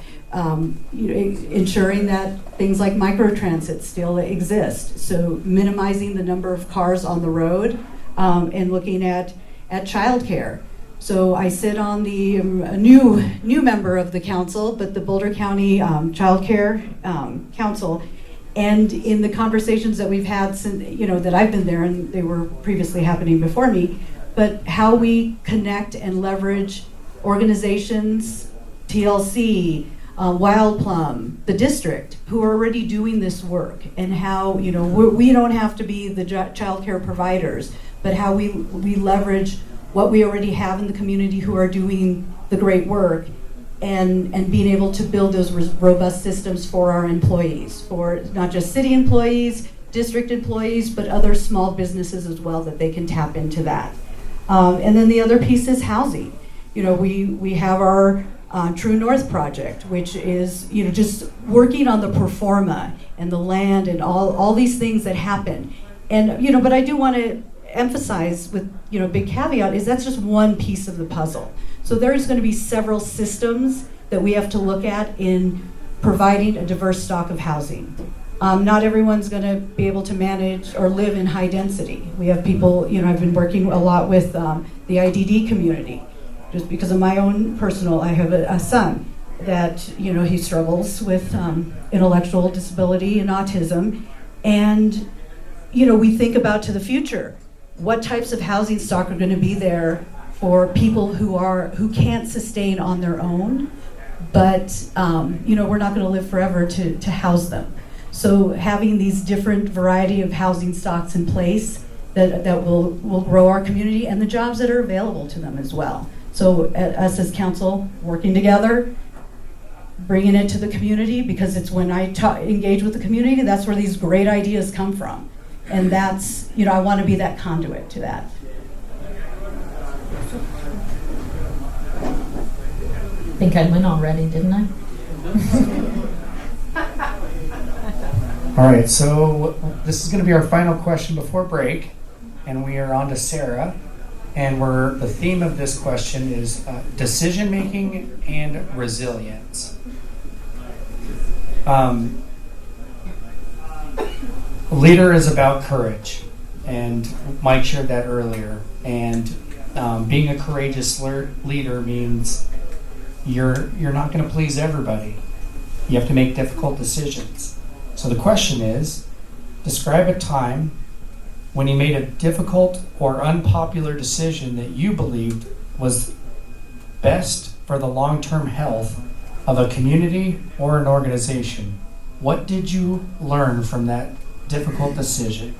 ensuring that things like microtransit still exist. So minimizing the number of cars on the road and looking at childcare. So I sit on the new member of the council, but the Boulder County Child Care Council, and in the conversations that we've had since that I've been there, and they were previously happening before me, but how we connect and leverage organizations, TLC, Wild Plum, the district, who are already doing this work, and how we don't have to be the child care providers, but how we leverage what we already have in the community who are doing the great work, and being able to build those robust systems for our employees, for not just city employees, district employees, but other small businesses as well, that they can tap into that. And then the other piece is housing. You know, we have our True North project, which is, you know, just working on the pro forma and the land and all these things that happen. And, you know, but I do want to emphasize with, you know, big caveat is that's just one piece of the puzzle. So there's going to be several systems that we have to look at in providing a diverse stock of housing. Not everyone's going to be able to manage or live in high density. We have people, you know, I've been working a lot with the IDD community. Just because of my own personal, I have a son that, you know, he struggles with intellectual disability and autism. And, you know, we think about to the future, what types of housing stock are going to be there for people who can't sustain on their own, but, you know, we're not going to live forever to house them. So having these different variety of housing stocks in place that will grow our community and the jobs that are available to them as well. So us as council working together, bringing it to the community, because it's when I engage with the community, that's where these great ideas come from. And that's, you know, I want to be that conduit to that. I think I went already, didn't I? All right, so this is going to be our final question before break, and we are on to Sarah. And the theme of this question is decision making and resilience. Leader is about courage, and Mike shared that earlier. And being a courageous leader means you're not going to please everybody. You have to make difficult decisions. So the question is, describe a time when you made a difficult or unpopular decision that you believed was best for the long-term health of a community or an organization. What did you learn from that difficult decision?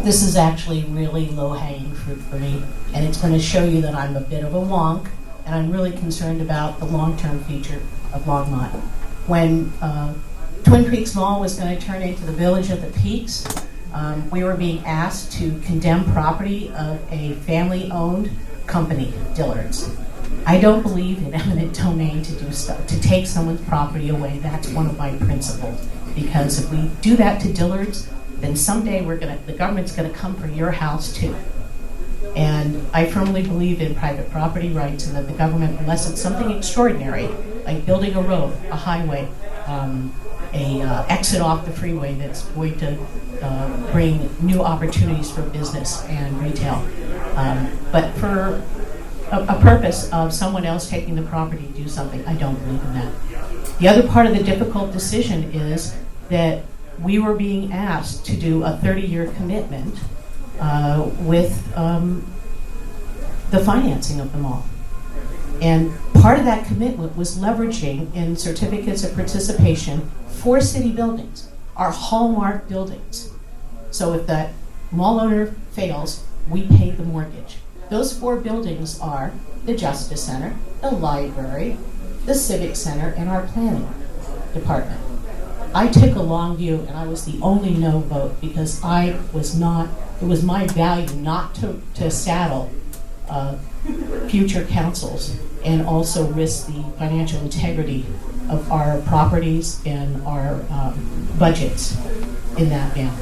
This is actually really low-hanging fruit for me, and it's going to show you that I'm a bit of a wonk, and I'm really concerned about the long-term future of Longmont. When Twin Creeks Mall was going to turn into the Village of the Peaks, we were being asked to condemn property of a family-owned company, Dillard's. I don't believe in eminent domain to do stuff, to take someone's property away. That's one of my principles. Because if we do that to Dillard's, then someday the government's going to come for your house too. And I firmly believe in private property rights, and that the government, unless it's something extraordinary, like building a road, a highway, exit off the freeway that's going to bring new opportunities for business and retail. But for a purpose of someone else taking the property to do something, I don't believe in that. The other part of the difficult decision is that we were being asked to do a 30-year commitment with the financing of the mall. And part of that commitment was leveraging in certificates of participation 4 city buildings, our hallmark buildings. So if that mall owner fails, we pay the mortgage. Those 4 buildings are the Justice Center, the library, the Civic Center, and our planning department. I took a long view, and I was the only no vote because it was my value not to saddle future councils and also risk the financial integrity of our properties and our budgets in that manner.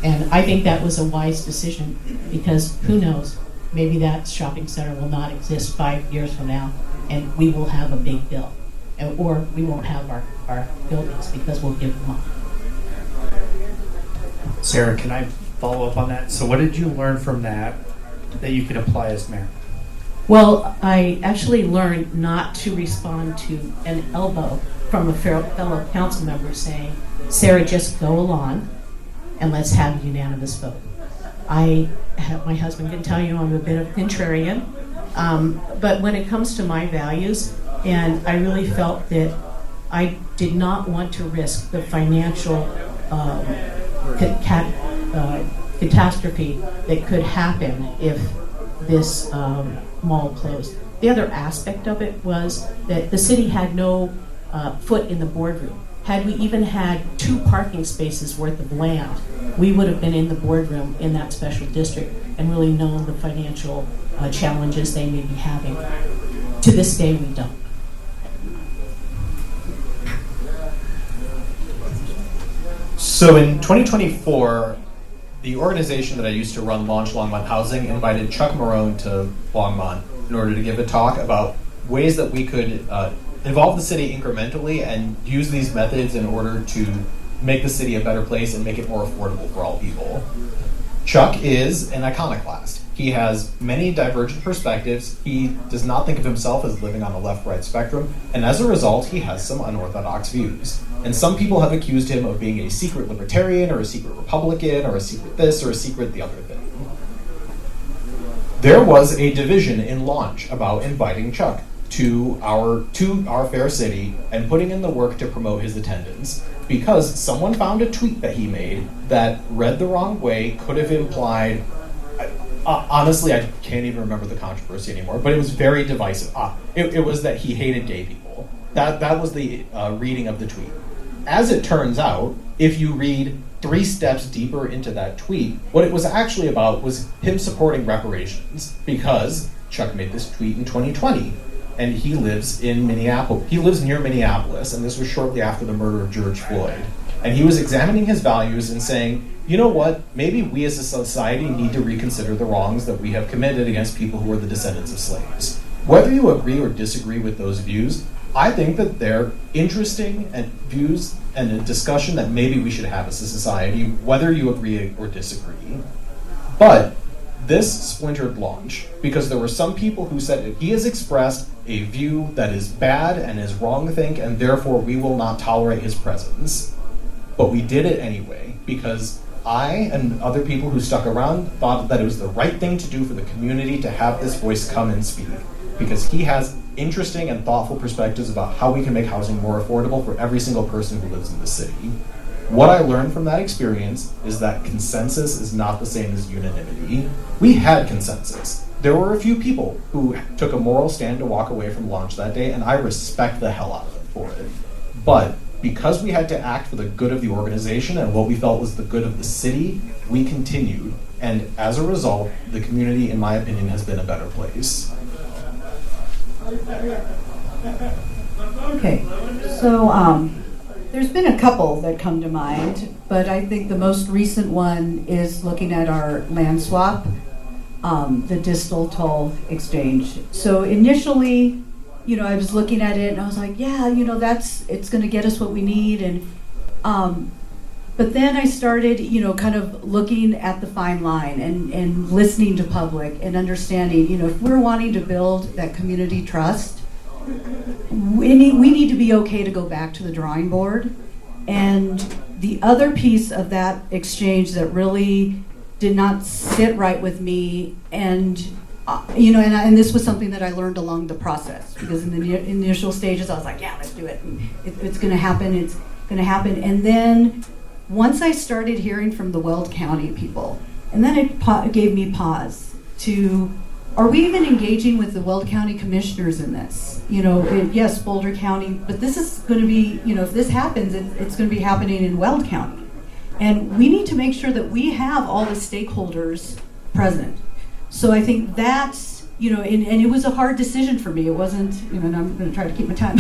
And I think that was a wise decision, because who knows, maybe that shopping center will not exist 5 years from now, and we will have a big bill. Or we won't have our buildings because we'll give them up. Sarah, can I follow up on that? So what did you learn from that you could apply as mayor? Well, I actually learned not to respond to an elbow from a fellow council member saying, Sarah, just go along and let's have a unanimous vote. My husband can tell you I'm a bit of a contrarian, but when it comes to my values, and I really felt that I did not want to risk the financial catastrophe that could happen if this mall closed. The other aspect of it was that the city had no foot in the boardroom. Had we even had 2 parking spaces worth of land, we would have been in the boardroom in that special district and really known the financial challenges they may be having. To this day, we don't. So in 2024, the organization that I used to run, Launch Longmont Housing, invited Chuck Marone to Longmont in order to give a talk about ways that we could involve the city incrementally and use these methods in order to make the city a better place and make it more affordable for all people. Chuck is an iconoclast. He has many divergent perspectives. He does not think of himself as living on the left-right spectrum, and as a result, he has some unorthodox views. And some people have accused him of being a secret libertarian or a secret Republican or a secret this or a secret the other thing. There was a division in Launch about inviting Chuck to our fair city and putting in the work to promote his attendance, because someone found a tweet that he made that read the wrong way, could have implied, honestly, I can't even remember the controversy anymore, but it was very divisive. It was that he hated gay people. That was the reading of the tweet. As it turns out, if you read 3 steps deeper into that tweet, what it was actually about was him supporting reparations, because Chuck made this tweet in 2020, and he lives in Minneapolis. He lives near Minneapolis, and this was shortly after the murder of George Floyd. And he was examining his values and saying, you know what, maybe we as a society need to reconsider the wrongs that we have committed against people who are the descendants of slaves. Whether you agree or disagree with those views, I think that they're interesting and views and a discussion that maybe we should have as a society, whether you agree or disagree. But this splintered Launch because there were some people who said that he has expressed a view that is bad and is wrong-think, and therefore we will not tolerate his presence. But we did it anyway because I and other people who stuck around thought that it was the right thing to do for the community to have this voice come and speak, because he has interesting and thoughtful perspectives about how we can make housing more affordable for every single person who lives in the city. What I learned from that experience is that consensus is not the same as unanimity. We had consensus. There were a few people who took a moral stand to walk away from Launch that day, and I respect the hell out of them for it. But because we had to act for the good of the organization and what we felt was the good of the city, we continued. And as a result, the community, in my opinion, has been a better place. Okay, so there's been a couple that come to mind, but I think the most recent one is looking at our land swap, the distal toll exchange. So initially, I was looking at it and I was like, yeah, it's going to get us what we need. And but then I started, kind of looking at the fine line and listening to public and understanding, if we're wanting to build that community trust, we need to be okay to go back to the drawing board. And the other piece of that exchange that really did not sit right with me, and and this was something that I learned along the process, because in the initial stages I was like, yeah, let's do it. It's going to happen. It's going to happen. And then once I started hearing from the Weld County people, and then it gave me pause to, are we even engaging with the Weld County commissioners in this? Yes, Boulder County, but this is going to be, if this happens, it's going to be happening in Weld County. And we need to make sure that we have all the stakeholders present. So I think that's, and it was a hard decision for me. It wasn't, and I'm going to try to keep my time.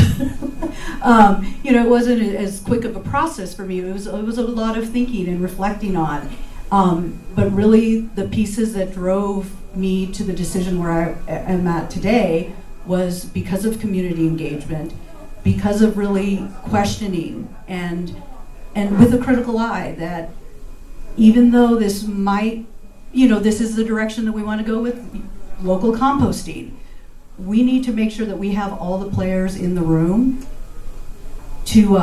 It wasn't as quick of a process for me. It was a lot of thinking and reflecting on. But really, the pieces that drove me to the decision where I am at today was because of community engagement, because of really questioning and with a critical eye that even though this might, this is the direction that we want to go with local composting, we need to make sure that we have all the players in the room to,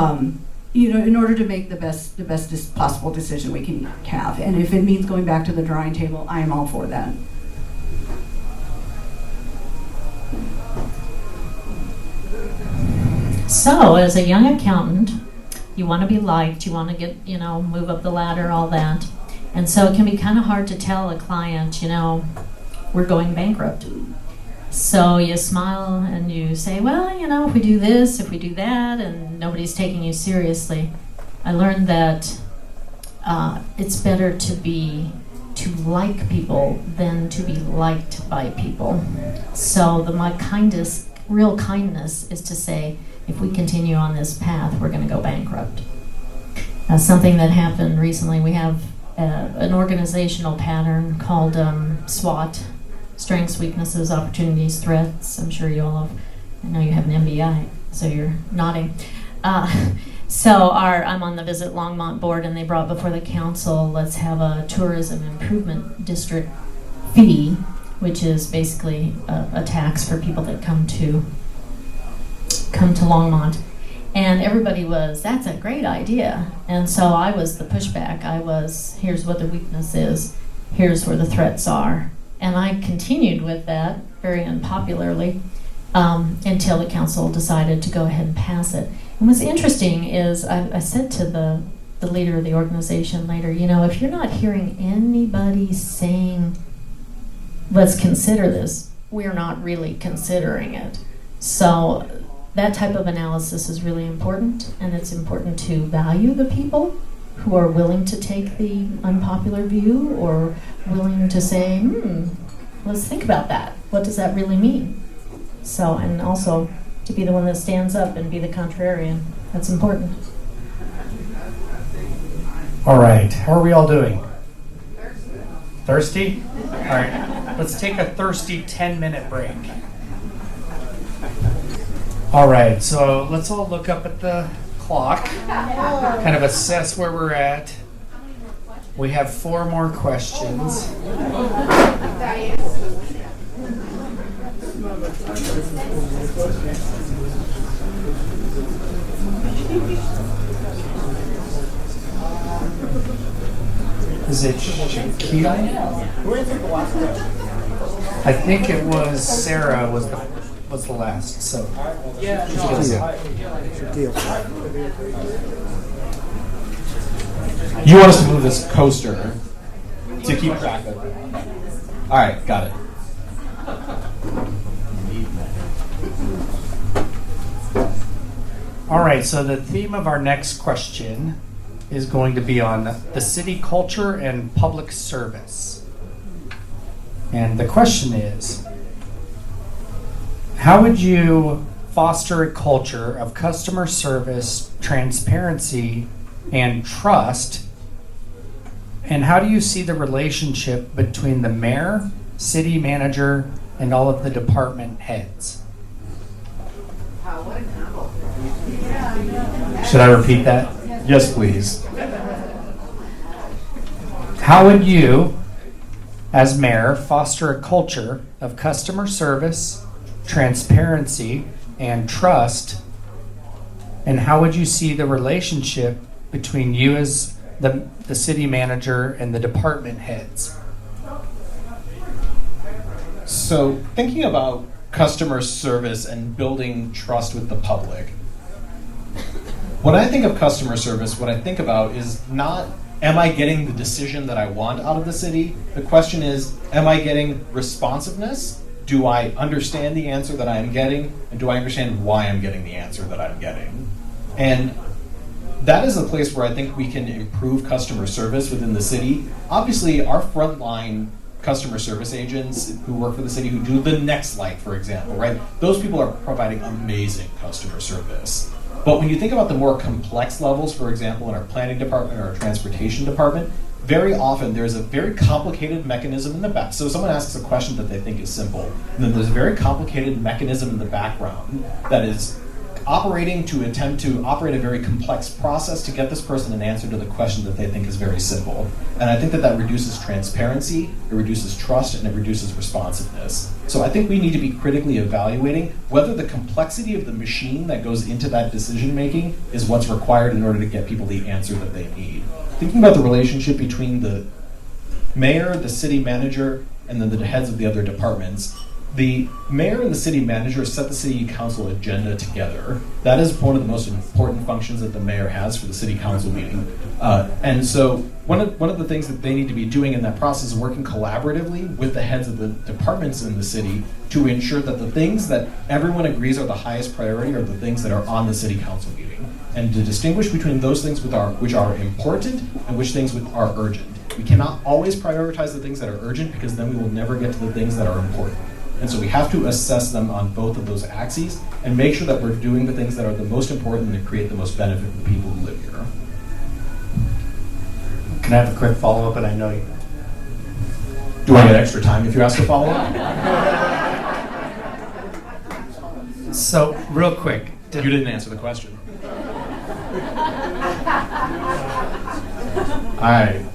in order to make the best possible decision we can have. And if it means going back to the drawing table, I am all for that. So, as a young accountant, you want to be liked, you want to get, move up the ladder, all that. And so it can be kind of hard to tell a client, we're going bankrupt. So you smile and you say, well, if we do this, if we do that, and nobody's taking you seriously. I learned that it's better to like people than to be liked by people. So my real kindness is to say, if we continue on this path, we're going to go bankrupt. Something that happened recently, we have an organizational pattern called SWOT, Strengths, Weaknesses, Opportunities, Threats. I'm sure you all have, I know you have an MBI, so you're nodding. So I'm on the Visit Longmont board, and they brought before the council, let's have a tourism improvement district fee, which is basically a tax for people that come to Longmont. And everybody that's a great idea. And so I was the pushback. Here's what the weakness is, here's where the threats are. And I continued with that very unpopularly until the council decided to go ahead and pass it. And what's interesting is I said to the leader of the organization later, if you're not hearing anybody saying, let's consider this, we're not really considering it. So that type of analysis is really important, and it's important to value the people who are willing to take the unpopular view or willing to say, let's think about that. What does that really mean? So, and also to be the one that stands up and be the contrarian. That's important. All right, how are we all doing? Thirsty? All right, let's take a thirsty 10-minute break. All right, so let's all look up at the clock, kind of assess where we're at. We have 4 more questions. Is it Shaquille? I think it was Sarah was the last. So You want us to move this coaster to keep track of it. All right, got it. all right, so the theme of our next question is going to be on the city culture and public service. And the question is, how would you foster a culture of customer service, transparency, and trust? And how do you see the relationship between the mayor, city manager, and all of the department heads? Should I repeat that? Yes, please. How would you, as mayor, foster a culture of customer service, transparency, and trust? And how would you see the relationship between you as the city manager and the department heads? So, thinking about customer service and building trust with the public, when I think of customer service, what I think about is not, am I getting the decision that I want out of the city? The question is, am I getting responsiveness? Do I understand the answer that I am getting? And do I understand why I'm getting the answer that I'm getting? And that is a place where I think we can improve customer service within the city. Obviously, our frontline customer service agents who work for the city, who do the next light, for example, right? Those people are providing amazing customer service. But when you think about the more complex levels, for example, in our planning department or our transportation department, very often there's a very complicated mechanism in the back. So someone asks a question that they think is simple, and then there's a very complicated mechanism in the background that is operating to attempt to operate a very complex process to get this person an answer to the question that they think is very simple. And I think that reduces transparency, it reduces trust, and it reduces responsiveness. So I think we need to be critically evaluating whether the complexity of the machine that goes into that decision making is what's required in order to get people the answer that they need. Thinking about the relationship between the mayor, the city manager, and then the heads of the other departments, The mayor and the city manager set the city council agenda together. That is one of the most important functions that the mayor has for the city council meeting. And so one of the things that they need to be doing in that process is working collaboratively with the heads of the departments in the city to ensure that the things that everyone agrees are the highest priority are the things that are on the city council meeting. And to distinguish between those things which are important and which things are urgent. We cannot always prioritize the things that are urgent because then we will never get to the things that are important. And so we have to assess them on both of those axes and make sure that we're doing the things that are the most important and create the most benefit for the people who live here. Can I have a quick follow-up? And I know you. Do I get extra time if you ask a follow-up? So, real quick. You didn't answer the question. All right.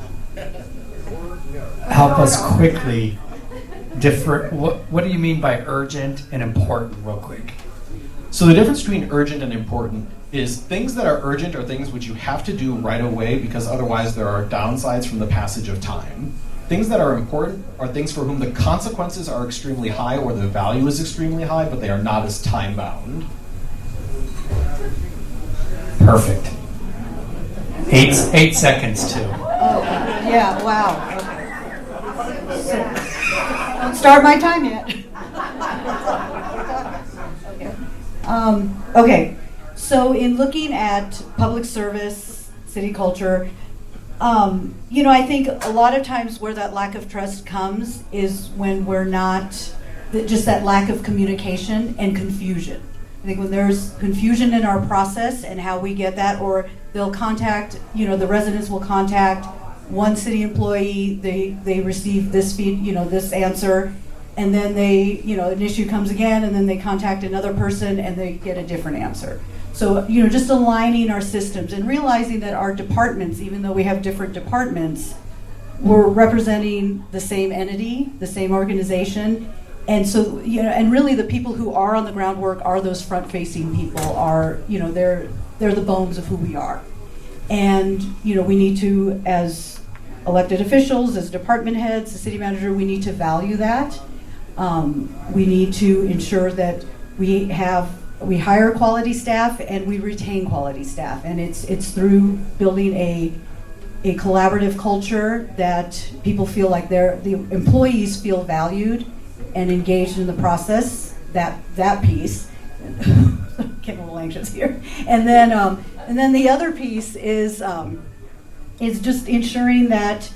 Help us quickly. What do you mean by urgent and important, real quick? So the difference between urgent and important is things that are urgent are things which you have to do right away because otherwise there are downsides from the passage of time. Things that are important are things for whom the consequences are extremely high or the value is extremely high, but they are not as time-bound. Perfect. 8 seconds, too. Oh, yeah, wow. Okay. So, don't start my time yet. Okay, so in looking at public service, city culture, I think a lot of times where that lack of trust comes is when we're not, just that lack of communication and confusion. I think when there's confusion in our process and how we get that, or they'll contact, the residents will contact one city employee, they receive this this answer, and then an issue comes again, and then they contact another person and they get a different answer. So, just aligning our systems and realizing that our departments, even though we have different departments, we're representing the same entity, the same organization. And so, and really the people who are on the groundwork are those front-facing people, they're the bones of who we are. And, we need to, as elected officials, as department heads, the city manager, we need to value that. We need to ensure that we hire quality staff and we retain quality staff. And it's through building a collaborative culture that people feel like the employees feel valued and engaged in the process, that piece. Getting a little anxious here. And then the other piece is just ensuring that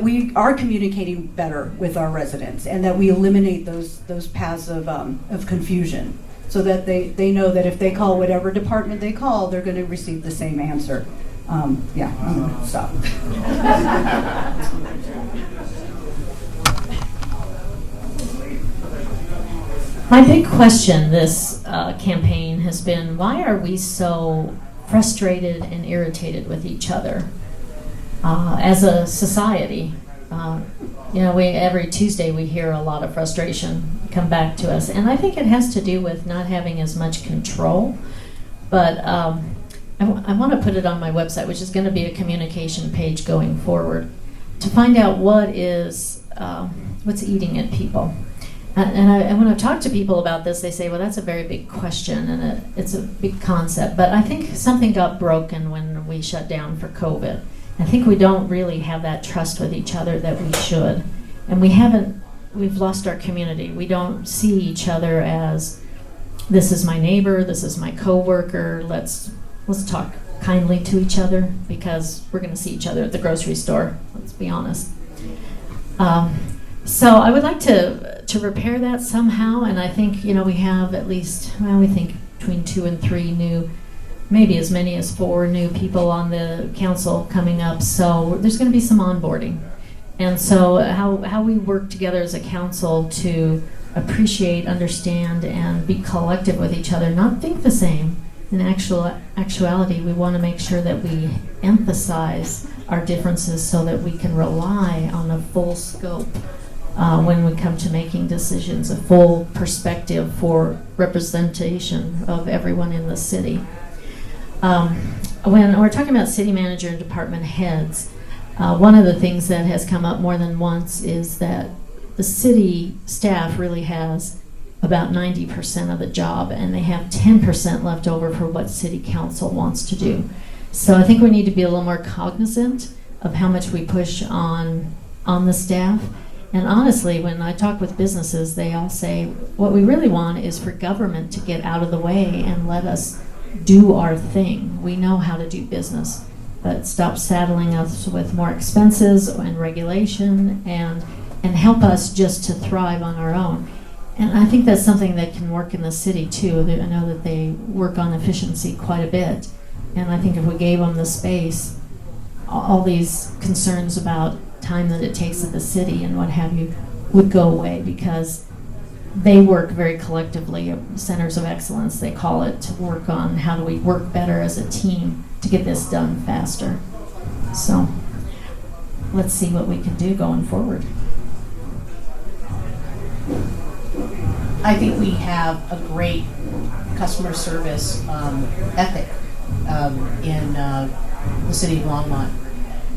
we are communicating better with our residents and that we eliminate those paths of confusion so that they know that if they call whatever department they call, they're going to receive the same answer. I'm going to stop. My big question this campaign has been, why are we so frustrated and irritated with each other as a society? Every Tuesday we hear a lot of frustration come back to us, and I think it has to do with not having as much control. But I want to put it on my website, which is going to be a communication page going forward, to find out what's eating at people. And when I talk to people about this, they say, well, that's a very big question, and it's a big concept. But I think something got broken when we shut down for COVID. I think we don't really have that trust with each other that we should. And we've lost our community. We don't see each other as, this is my neighbor, this is my coworker, let's talk kindly to each other, because we're going to see each other at the grocery store, let's be honest. So I would like to repair that somehow, and I think, we have at least, we think between 2 and 3 new, maybe as many as 4 new people on the council coming up, so there's going to be some onboarding. And so how we work together as a council to appreciate, understand, and be collective with each other, not think the same. In actuality, we want to make sure that we emphasize our differences so that we can rely on the full scope when we come to making decisions, a full perspective for representation of everyone in the city. When we're talking about city manager and department heads, one of the things that has come up more than once is that the city staff really has about 90% of the job, and they have 10% left over for what city council wants to do. So I think we need to be a little more cognizant of how much we push on the staff. And honestly, when I talk with businesses, they all say, what we really want is for government to get out of the way and let us do our thing. We know how to do business, but stop saddling us with more expenses and regulation, and help us just to thrive on our own. And I think that's something that can work in the city too. I know that they work on efficiency quite a bit. And I think if we gave them the space, all these concerns about time that it takes at the city and what have you would go away, because they work very collectively, centers of excellence they call it, to work on how do we work better as a team to get this done faster. So let's see what we can do going forward. I think we have a great customer service ethic in the city of Longmont.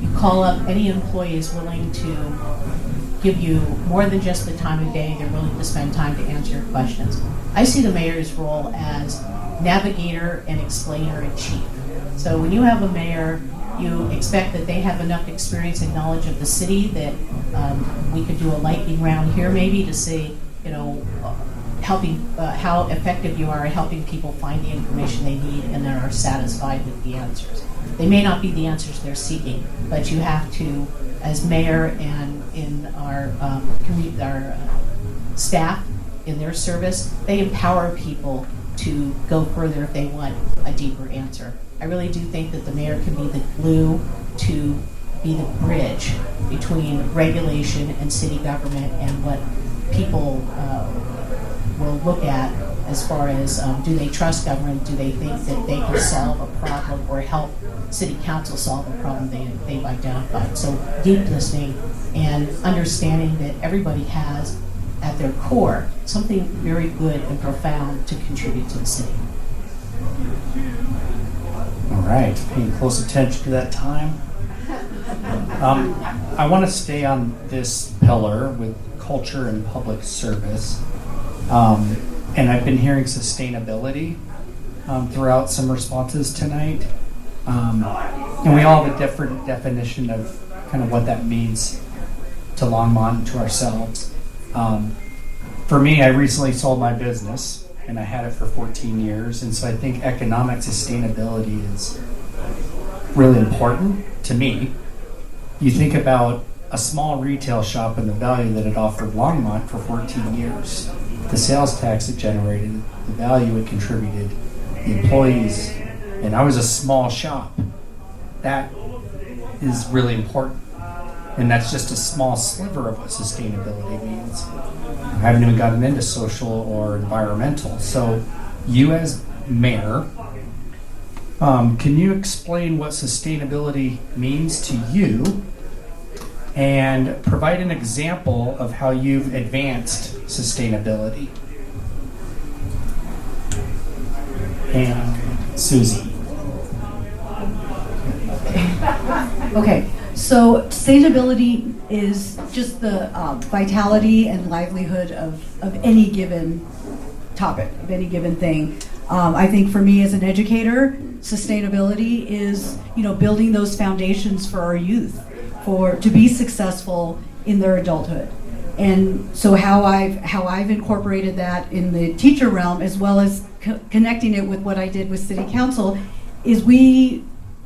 You call up, any employee is willing to give you more than just the time of day. They're willing to spend time to answer your questions. I see the mayor's role as navigator and explainer in chief. So when you have a mayor, you expect that they have enough experience and knowledge of the city that we could do a lightning round here maybe to see, helping how effective you are at helping people find the information they need and then are satisfied with the answers. They may not be the answers they're seeking, but you have to, as mayor and in our staff in their service, they empower people to go further if they want a deeper answer. I really do think that the mayor can be the glue to be the bridge between regulation and city government and what people will look at as far as do they trust government, do they think that they can solve a problem or help city council solve a problem they've identified. So deep listening and understanding that everybody has at their core something very good and profound to contribute to the city. All right, paying close attention to that time. I want to stay on this pillar with culture and public service. And I've been hearing sustainability throughout some responses tonight. And we all have a different definition of kind of what that means to Longmont and to ourselves. For me, I recently sold my business, and I had it for 14 years. And so I think economic sustainability is really important to me. You think about a small retail shop and the value that it offered Longmont for 14 years, the sales tax it generated, the value it contributed, the employees, and I was a small shop. That is really important. And that's just a small sliver of what sustainability means. I haven't even gotten into social or environmental. So you as mayor, can you explain what sustainability means to you and provide an example of how you've advanced sustainability? And Susie. Okay, so sustainability is just the vitality and livelihood of any given topic, of any given thing. I think for me as an educator, sustainability is, building those foundations for our youth to be successful in their adulthood. And so how I've incorporated that in the teacher realm, as well as connecting it with what I did with City Council, is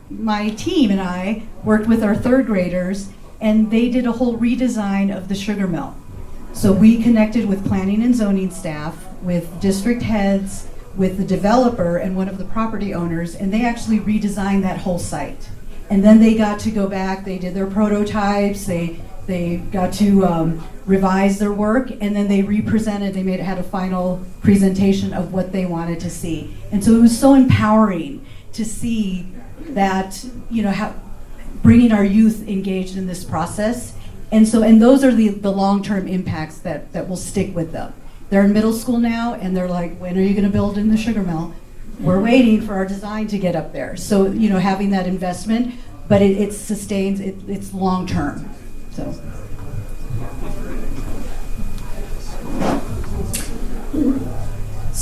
my team and I worked with our third graders, and they did a whole redesign of the sugar mill. So we connected with planning and zoning staff, with district heads, with the developer and one of the property owners, and they actually redesigned that whole site. And then they got to go back, they did their prototypes, they got to revise their work, and then they represented, had a final presentation of what they wanted to see. And so it was so empowering to see that, how bringing our youth engaged in this process. And those are the long-term impacts that will stick with them. They're in middle school now, and they're like, when are you going to build in the sugar mill? We're waiting for our design to get up there. So, having that investment, but it sustains, it's long-term. So.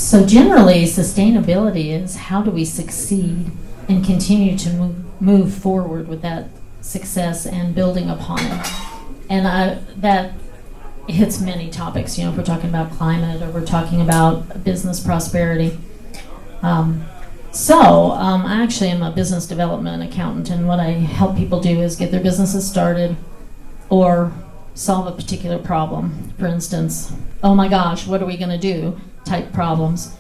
So generally, sustainability is how do we succeed and continue to move forward with that success and building upon it. And that hits many topics, if we're talking about climate or we're talking about business prosperity. I actually am a business development accountant, and what I help people do is get their businesses started or solve a particular problem. For instance, oh my gosh, what are we going to do type problems.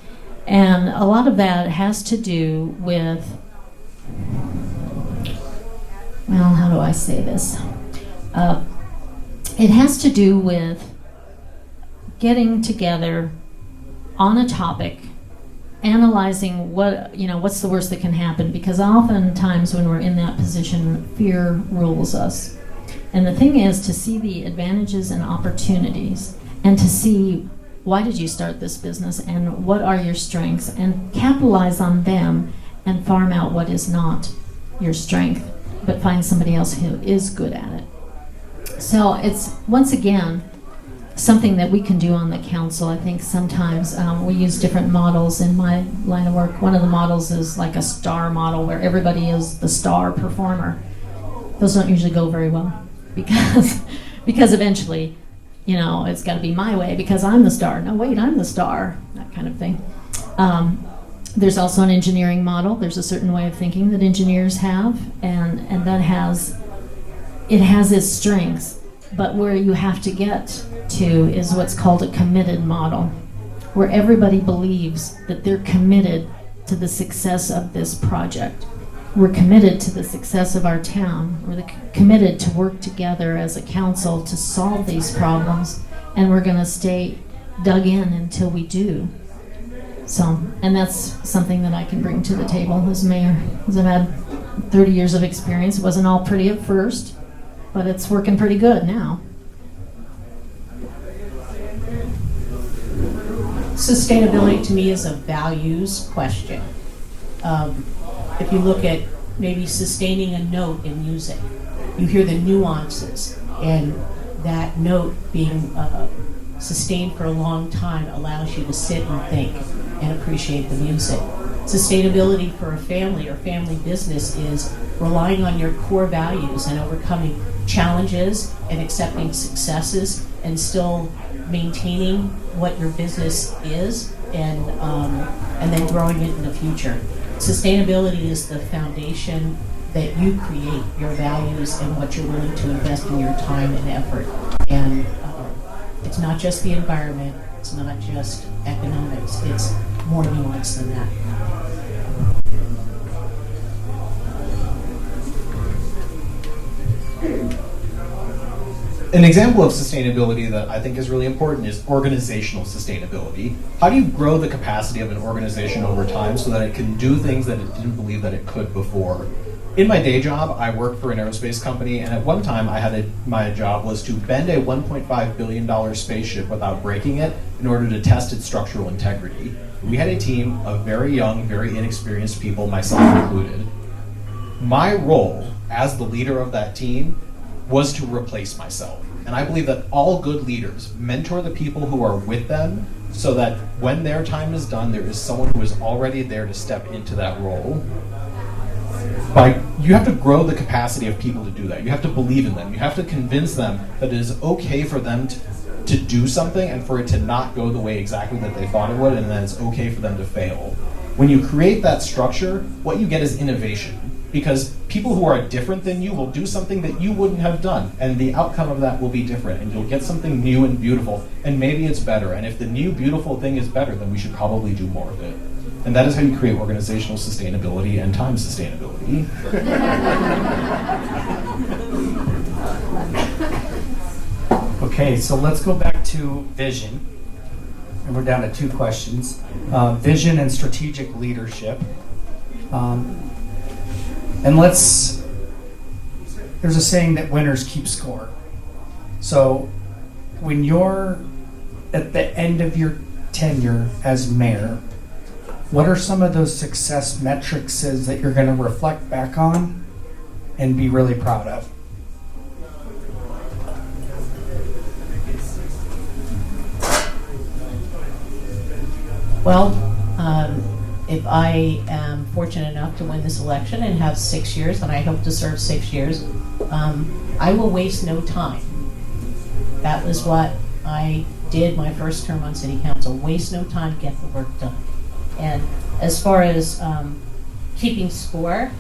And a lot of that has to do with, well, how do I say this? It has to do with getting together on a topic, analyzing what's the worst that can happen, because oftentimes when we're in that position, fear rules us. And the thing is to see the advantages and opportunities, and to see why did you start this business and what are your strengths, and capitalize on them and farm out what is not your strength, but find somebody else who is good at it. So it's, once again, something that we can do on the council. I think sometimes we use different models in my line of work. One of the models is like a star model where everybody is the star performer. Those don't usually go very well because eventually, it's got to be my way because I'm the star. No, wait, I'm the star, that kind of thing. There's also an engineering model. There's a certain way of thinking that engineers have, and that has its strengths. But where you have to get to is what's called a committed model, where everybody believes that they're committed to the success of this project. We're committed to the success of our town. We're committed to work together as a council to solve these problems, and we're going to stay dug in until we do. So, and that's something that I can bring to the table as mayor, because I've had 30 years of experience. It wasn't all pretty at first, but it's working pretty good now. Sustainability to me is a values question. If you look at maybe sustaining a note in music, you hear the nuances, and that note being sustained for a long time allows you to sit and think and appreciate the music. Sustainability for a family or family business is relying on your core values and overcoming challenges and accepting successes and still maintaining what your business is and then growing it in the future. Sustainability is the foundation that you create, your values and what you're willing to invest in your time and effort. And it's not just the environment, it's not just economics, it's more nuanced than that. An example of sustainability that I think is really important is organizational sustainability. How do you grow the capacity of an organization over time so that it can do things that it didn't believe that it could before? In my day job, I worked for an aerospace company, and at one time my job was to bend a $1.5 billion spaceship without breaking it in order to test its structural integrity. We had a team of very young, very inexperienced people, myself included. My role as the leader of that team was to replace myself. And I believe that all good leaders mentor the people who are with them so that when their time is done, there is someone who is already there to step into that role. You have to grow the capacity of people to do that. You have to believe in them. You have to convince them that it is okay for them to do something and for it to not go the way exactly that they thought it would, and that it's okay for them to fail. When you create that structure, what you get is innovation. Because people who are different than you will do something that you wouldn't have done, and the outcome of that will be different, and you'll get something new and beautiful, and maybe it's better. And if the new beautiful thing is better, then we should probably do more of it. And that is how you create organizational sustainability and time sustainability. Okay, so let's go back to vision. And we're down to 2 questions. Vision and strategic leadership. And there's a saying that winners keep score. So when you're at the end of your tenure as mayor, what are some of those success metrics that you're going to reflect back on and be really proud of? Well, if I am fortunate enough to win this election and have 6 years, and I hope to serve 6 years, I will waste no time. That was what I did my first term on city council. Waste no time, get the work done. And as far as keeping score,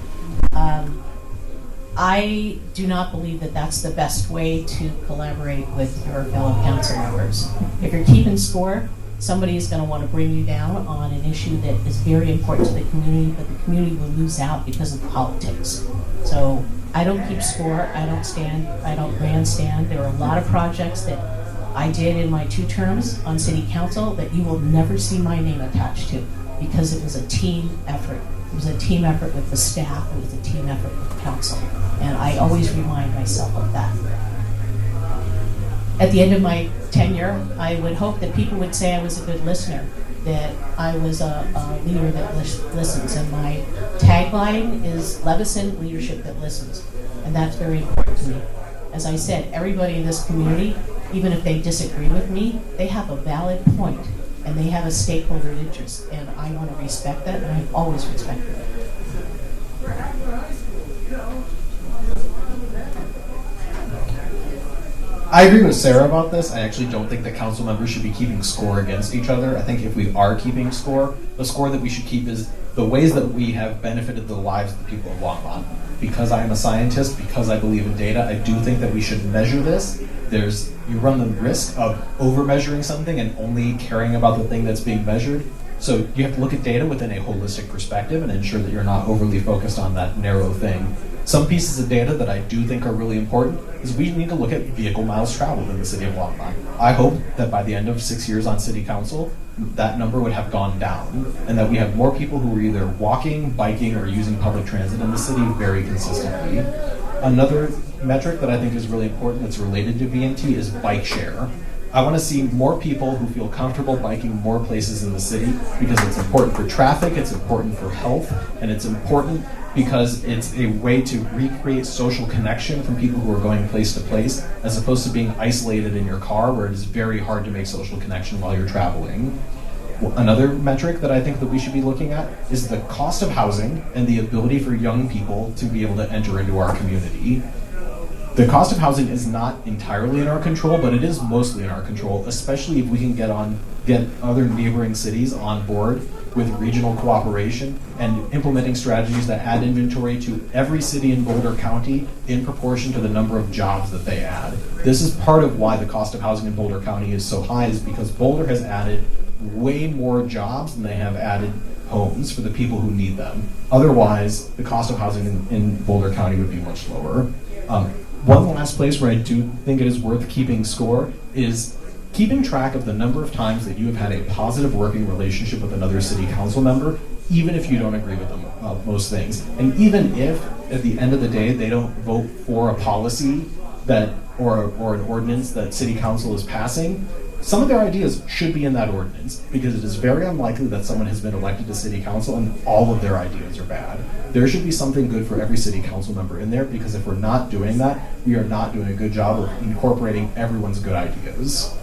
I do not believe that that's the best way to collaborate with your fellow council members. If you're keeping score, somebody is going to want to bring you down on an issue that is very important to the community, but the community will lose out because of politics. So I don't keep score, I don't grandstand. There are a lot of projects that I did in my 2 terms on city council that you will never see my name attached to, because it was a team effort. It was a team effort with the staff, it was a team effort with the council. And I always remind myself of that. At the end of my tenure, I would hope that people would say I was a good listener, that I was a leader that listens. And my tagline is Levison, leadership that listens. And that's very important to me. As I said, everybody in this community, even if they disagree with me, they have a valid point and they have a stakeholder interest. And I want to respect that, and I've always respected it. I agree with Sarah about this. I actually don't think that council members should be keeping score against each other. I think if we are keeping score, the score that we should keep is the ways that we have benefited the lives of the people of Longmont. Because I am a scientist, because I believe in data, I do think that we should measure this. You run the risk of over-measuring something and only caring about the thing that's being measured. So you have to look at data within a holistic perspective and ensure that you're not overly focused on that narrow thing. Some pieces of data that I do think are really important is we need to look at vehicle miles traveled in the city of Longmont. I hope that by the end of 6 years on city council, that number would have gone down, and that we have more people who are either walking, biking, or using public transit in the city very consistently. Another metric that I think is really important that's related to VNT is bike share. I want to see more people who feel comfortable biking more places in the city, because it's important for traffic, it's important for health, and it's important because it's a way to recreate social connection from people who are going place to place, as opposed to being isolated in your car where it is very hard to make social connection while you're traveling. Another metric that I think that we should be looking at is the cost of housing and the ability for young people to be able to enter into our community. The cost of housing is not entirely in our control, but it is mostly in our control, especially if we can get other neighboring cities on board with regional cooperation and implementing strategies that add inventory to every city in Boulder County in proportion to the number of jobs that they add. This is part of why the cost of housing in Boulder County is so high, is because Boulder has added way more jobs than they have added homes for the people who need them. Otherwise, the cost of housing in Boulder County would be much lower. One last place where I do think it is worth keeping score is keeping track of the number of times that you have had a positive working relationship with another city council member, even if you don't agree with them about most things. And even if, at the end of the day, they don't vote for a policy or an ordinance that city council is passing, some of their ideas should be in that ordinance, because it is very unlikely that someone has been elected to city council and all of their ideas are bad. There should be something good for every city council member in there, because if we're not doing that, we are not doing a good job of incorporating everyone's good ideas.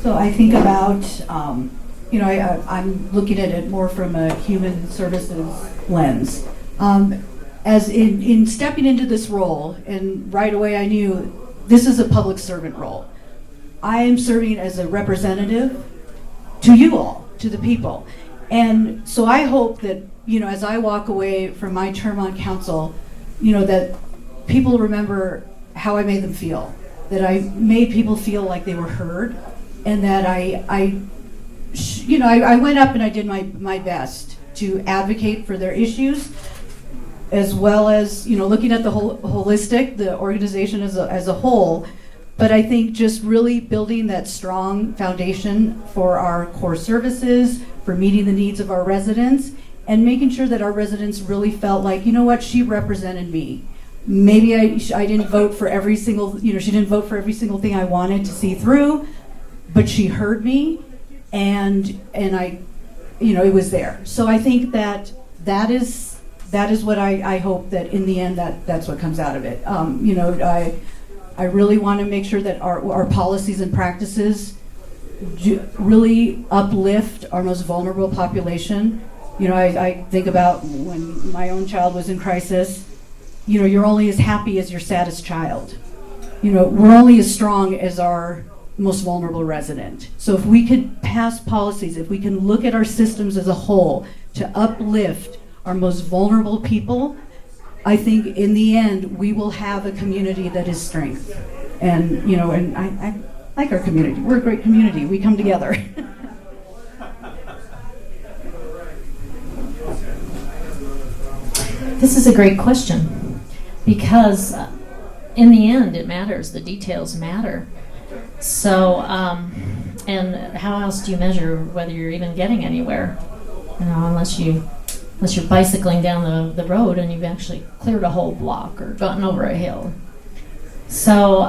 So I think about, I'm looking at it more from a human services lens. As in stepping into this role, and right away I knew this is a public servant role. I am serving as a representative to you all, to the people. And so I hope that, as I walk away from my term on council, that people remember how I made them feel, that I made people feel like they were heard, and that I went up and I did my best to advocate for their issues, as well as looking at the the organization as a whole. But I think just really building that strong foundation for our core services, for meeting the needs of our residents, and making sure that our residents really felt like, she represented me. Maybe I didn't vote for every single, she didn't vote for every single thing I wanted to see through, but she heard me, and I, it was there. So I think that is what I hope that in the end that's what comes out of it. I really want to make sure that our policies and practices really uplift our most vulnerable population. You know, I think about when my own child was in crisis. You know, you're only as happy as your saddest child. You know, we're only as strong as our most vulnerable resident. So if we could pass policies, if we can look at our systems as a whole to uplift our most vulnerable people, I think in the end we will have a community that is strength. And, you know, and I like our community. We're a great community. We come together. This is a great question because in the end it matters. The details matter. So, and how else do you measure whether you're even getting anywhere? You know, unless you're bicycling down the road and you've actually cleared a whole block or gotten over a hill. So,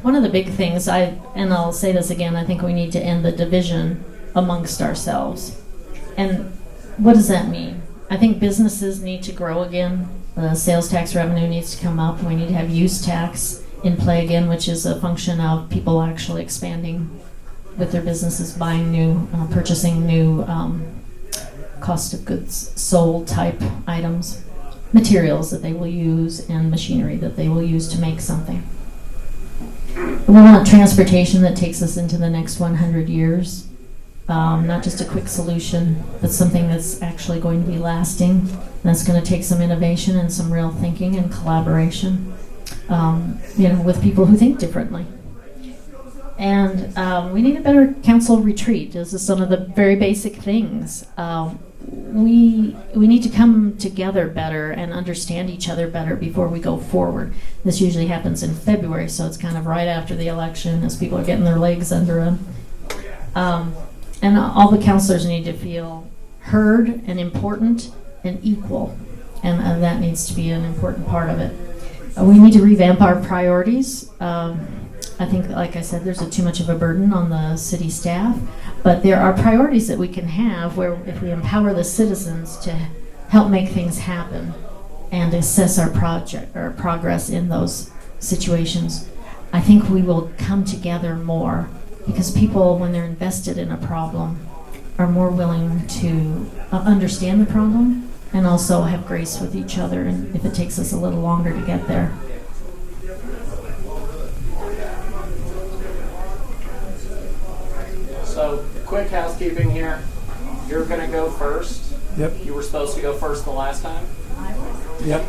one of the big things and I'll say this again, I think we need to end the division amongst ourselves. And what does that mean? I think businesses need to grow again. The sales tax revenue needs to come up. We need to have use tax in play again, which is a function of people actually expanding with their businesses, buying new, purchasing new cost of goods sold type items, materials that they will use, and machinery that they will use to make something. We want transportation that takes us into the next 100 years. Not just a quick solution, but something that's actually going to be lasting. And that's going to take some innovation and some real thinking and collaboration, you know, with people who think differently. And we need a better council retreat. This is some of the very basic things. We need to come together better and understand each other better before we go forward. This usually happens in February, so it's kind of right after the election as people are getting their legs under them. And all the counselors need to feel heard and important and equal, and that needs to be an important part of it. We need to revamp our priorities. I think, like I said, there's too much of a burden on the city staff, but there are priorities that we can have where if we empower the citizens to help make things happen and assess our progress in those situations, I think we will come together more. Because people, when they're invested in a problem, are more willing to understand the problem and also have grace with each other, and if it takes us a little longer to get there. So, quick housekeeping here. You're going to go first. Yep. You were supposed to go first the last time. Yep.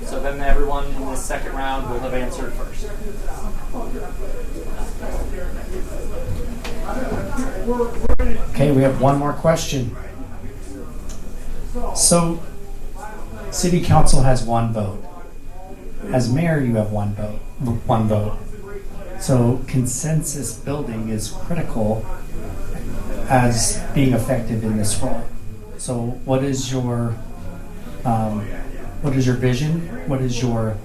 So then everyone in the second round will have answered first. Okay, we have one more question. So, City Council has one vote. As mayor, you have one vote. So, consensus building is critical as being effective in this role. So, what is your vision? What is your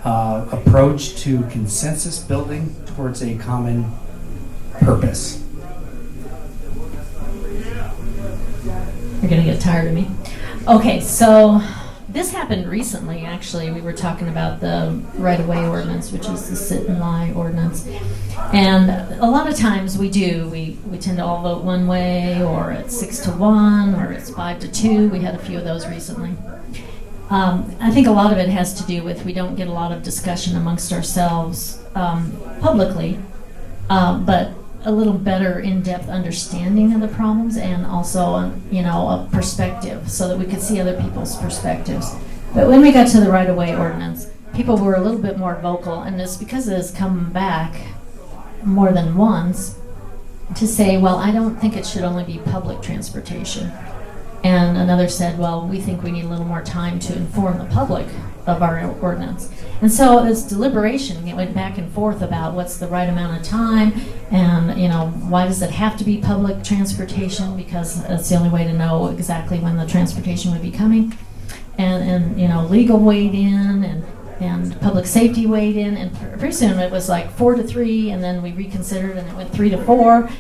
approach to consensus building towards a common purpose? You're going to get tired of me. Okay, so this happened recently, actually. We were talking about the right-of-way ordinance, which is the sit-and-lie ordinance. And a lot of times we tend to all vote one way, or it's 6-1, or it's 5-2. We had a few of those recently. I think a lot of it has to do with we don't get a lot of discussion amongst ourselves publicly, but a little better in-depth understanding of the problems, and also a perspective so that we could see other people's perspectives. But when we got to the right-of-way ordinance, people were a little bit more vocal, and it's because it has come back more than once to say, well, I don't think it should only be public transportation. And another said, well, we think we need a little more time to inform the public of our ordinance. And so this deliberation, it went back and forth about what's the right amount of time, and why does it have to be public transportation, because that's the only way to know exactly when the transportation would be coming. And legal weighed in, and public safety weighed in, and pretty soon it was like 4-3, and then we reconsidered and it went 3-4.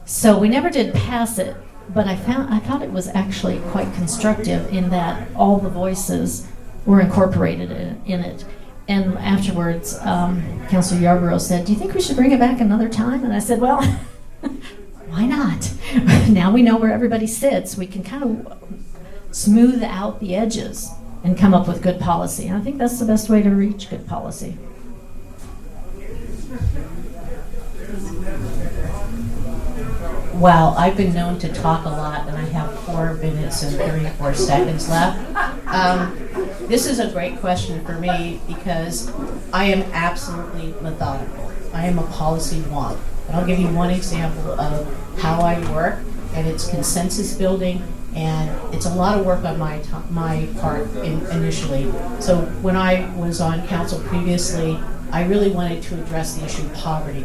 So we never did pass it, but I thought it was actually quite constructive in that all the voices were incorporated in it. And afterwards, Councilor Yarborough said, "Do you think we should bring it back another time?" And I said, "Well, why not? Now we know where everybody sits. We can kind of smooth out the edges and come up with good policy. And I think that's the best way to reach good policy. Wow, I've been known to talk a lot, and I have 4 minutes and 34 seconds left. This is a great question for me because I am absolutely methodical. I am a policy wonk. And I'll give you one example of how I work, and it's consensus building, and it's a lot of work on my part initially. So when I was on council previously, I really wanted to address the issue of poverty.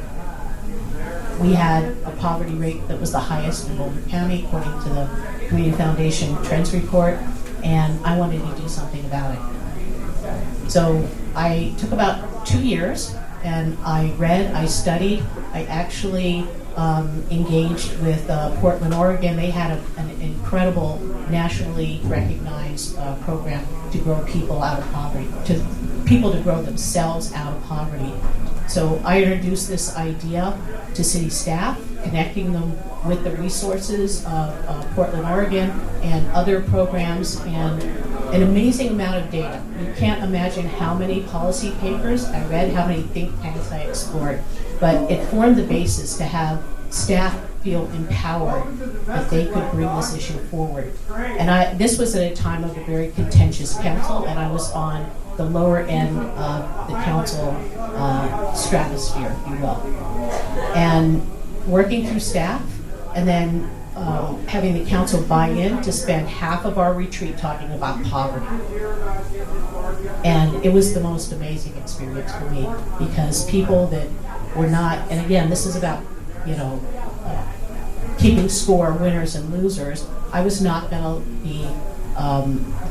We had a poverty rate that was the highest in Boulder County, according to the Community Foundation Trends Report, and I wanted to do something about it. So I took about 2 years, and I read, I studied, I actually engaged with Portland, Oregon. They had an incredible, nationally recognized program to grow people out of poverty, to people to grow themselves out of poverty. So I introduced this idea to city staff, connecting them with the resources of Portland, Oregon, and other programs, and an amazing amount of data. You can't imagine how many policy papers I read, how many think tanks I explored, but it formed the basis to have staff feel empowered that they could bring this issue forward. And this was at a time of a very contentious council, and I was on the lower end of the council stratosphere, if you will. And working through staff, and then having the council buy in to spend half of our retreat talking about poverty. And it was the most amazing experience for me, because people that were not, and again, this is about, keeping score, winners and losers. I was not going to be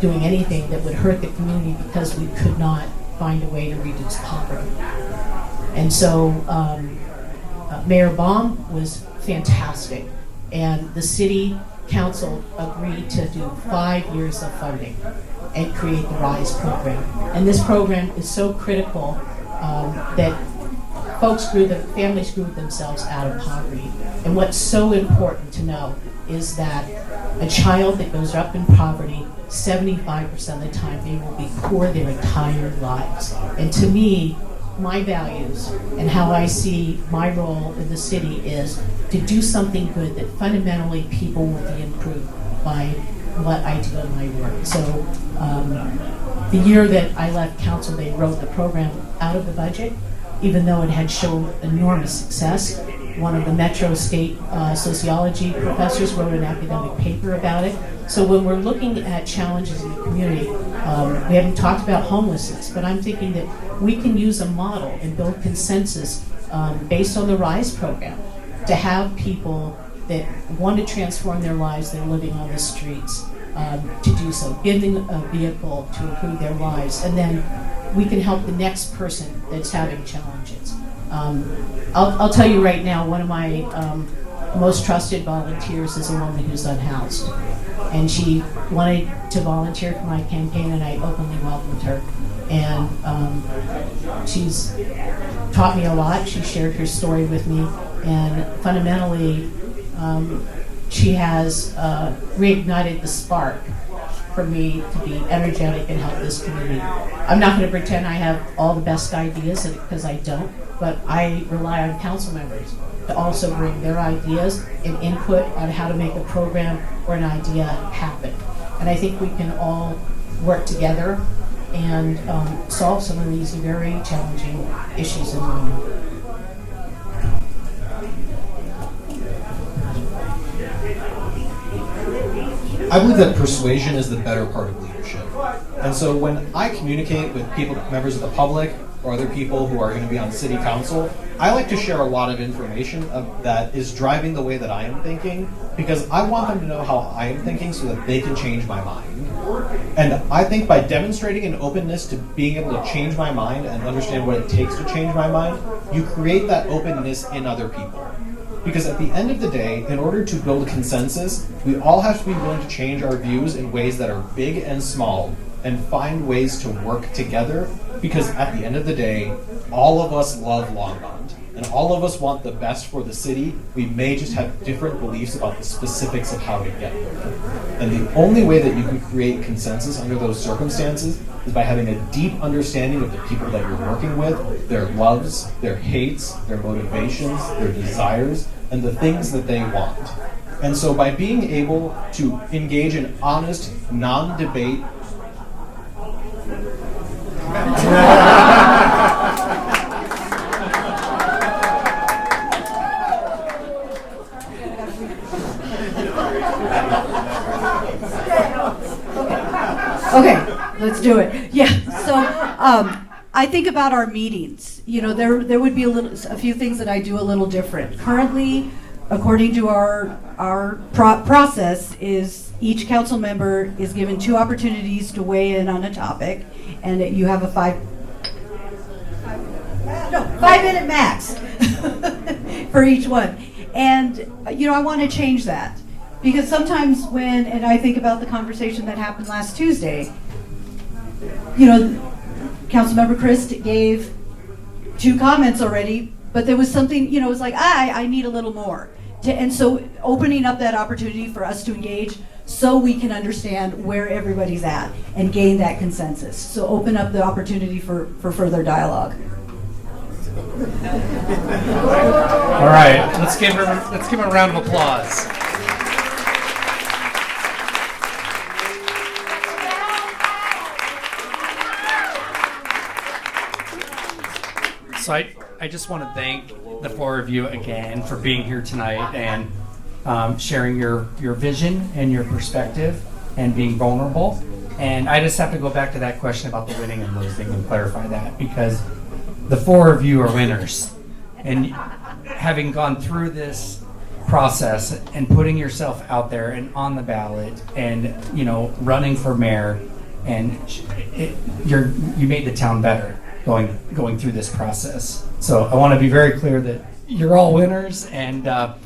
doing anything that would hurt the community because we could not find a way to reduce poverty. And so Mayor Baum was fantastic, and the city council agreed to do 5 years of funding and create the RISE program. And this program is so critical that families grew themselves out of poverty. And what's so important to know is that a child that grows up in poverty, 75% of the time they will be poor their entire lives. And to me, my values and how I see my role in the city is to do something good that fundamentally people will be improved by what I do in my work. So the year that I left council, they wrote the program out of the budget, even though it had shown enormous success. One of the Metro State sociology professors wrote an academic paper about it. So when we're looking at challenges in the community, we haven't talked about homelessness, but I'm thinking that we can use a model and build consensus based on the RISE program to have people that want to transform their lives, they're living on the streets, to do so, giving a vehicle to improve their lives, and then we can help the next person that's having challenges. I'll tell you right now, one of my most trusted volunteers is a woman who's unhoused. And she wanted to volunteer for my campaign, and I openly welcomed her. And she's taught me a lot. She shared her story with me. And fundamentally, she has reignited the spark for me to be energetic and help this community. I'm not going to pretend I have all the best ideas, because I don't, but I rely on council members to also bring their ideas and input on how to make a program or an idea happen. And I think we can all work together and solve some of these very challenging issues in the moment. I believe that persuasion is the better part of leadership. And so when I communicate with people, members of the public, or other people who are going to be on city council, I like to share a lot of information that is driving the way that I am thinking, because I want them to know how I am thinking so that they can change my mind. And I think by demonstrating an openness to being able to change my mind and understand what it takes to change my mind, you create that openness in other people. Because at the end of the day, in order to build a consensus, we all have to be willing to change our views in ways that are big and small, and find ways to work together Because at the end of the day, all of us love Longmont, and all of us want the best for the city. We may just have different beliefs about the specifics of how to get there. And the only way that you can create consensus under those circumstances is by having a deep understanding of the people that you're working with, their loves, their hates, their motivations, their desires, and the things that they want. And so by being able to engage in honest, non-debate Okay, let's do it. Yeah, so I think about our meetings. You know, there would be a few things that I do a little different. Currently, according to our process, is each council member is given 2 opportunities to weigh in on a topic, and you have a 5-minute max for each one. And you know, I want to change that. Because sometimes and I think about the conversation that happened last Tuesday, you know, Councilmember Christ gave 2 comments already, but there was something, you know, it was like, I need a little more. And so opening up that opportunity for us to engage so we can understand where everybody's at and gain that consensus. So open up the opportunity for further dialogue. All right, let's give him a round of applause. So I just want to thank the 4 of you again for being here tonight and sharing your vision and your perspective and being vulnerable. And I just have to go back to that question about the winning and losing and clarify that, because the 4 of you are winners. And having gone through this process and putting yourself out there and on the ballot and, you know, running for mayor, and you made the town better going through this process. So I want to be very clear that you're all winners, and I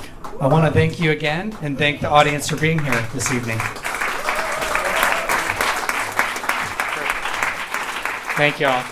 want to thank you again and thank the audience for being here this evening. Thank you all.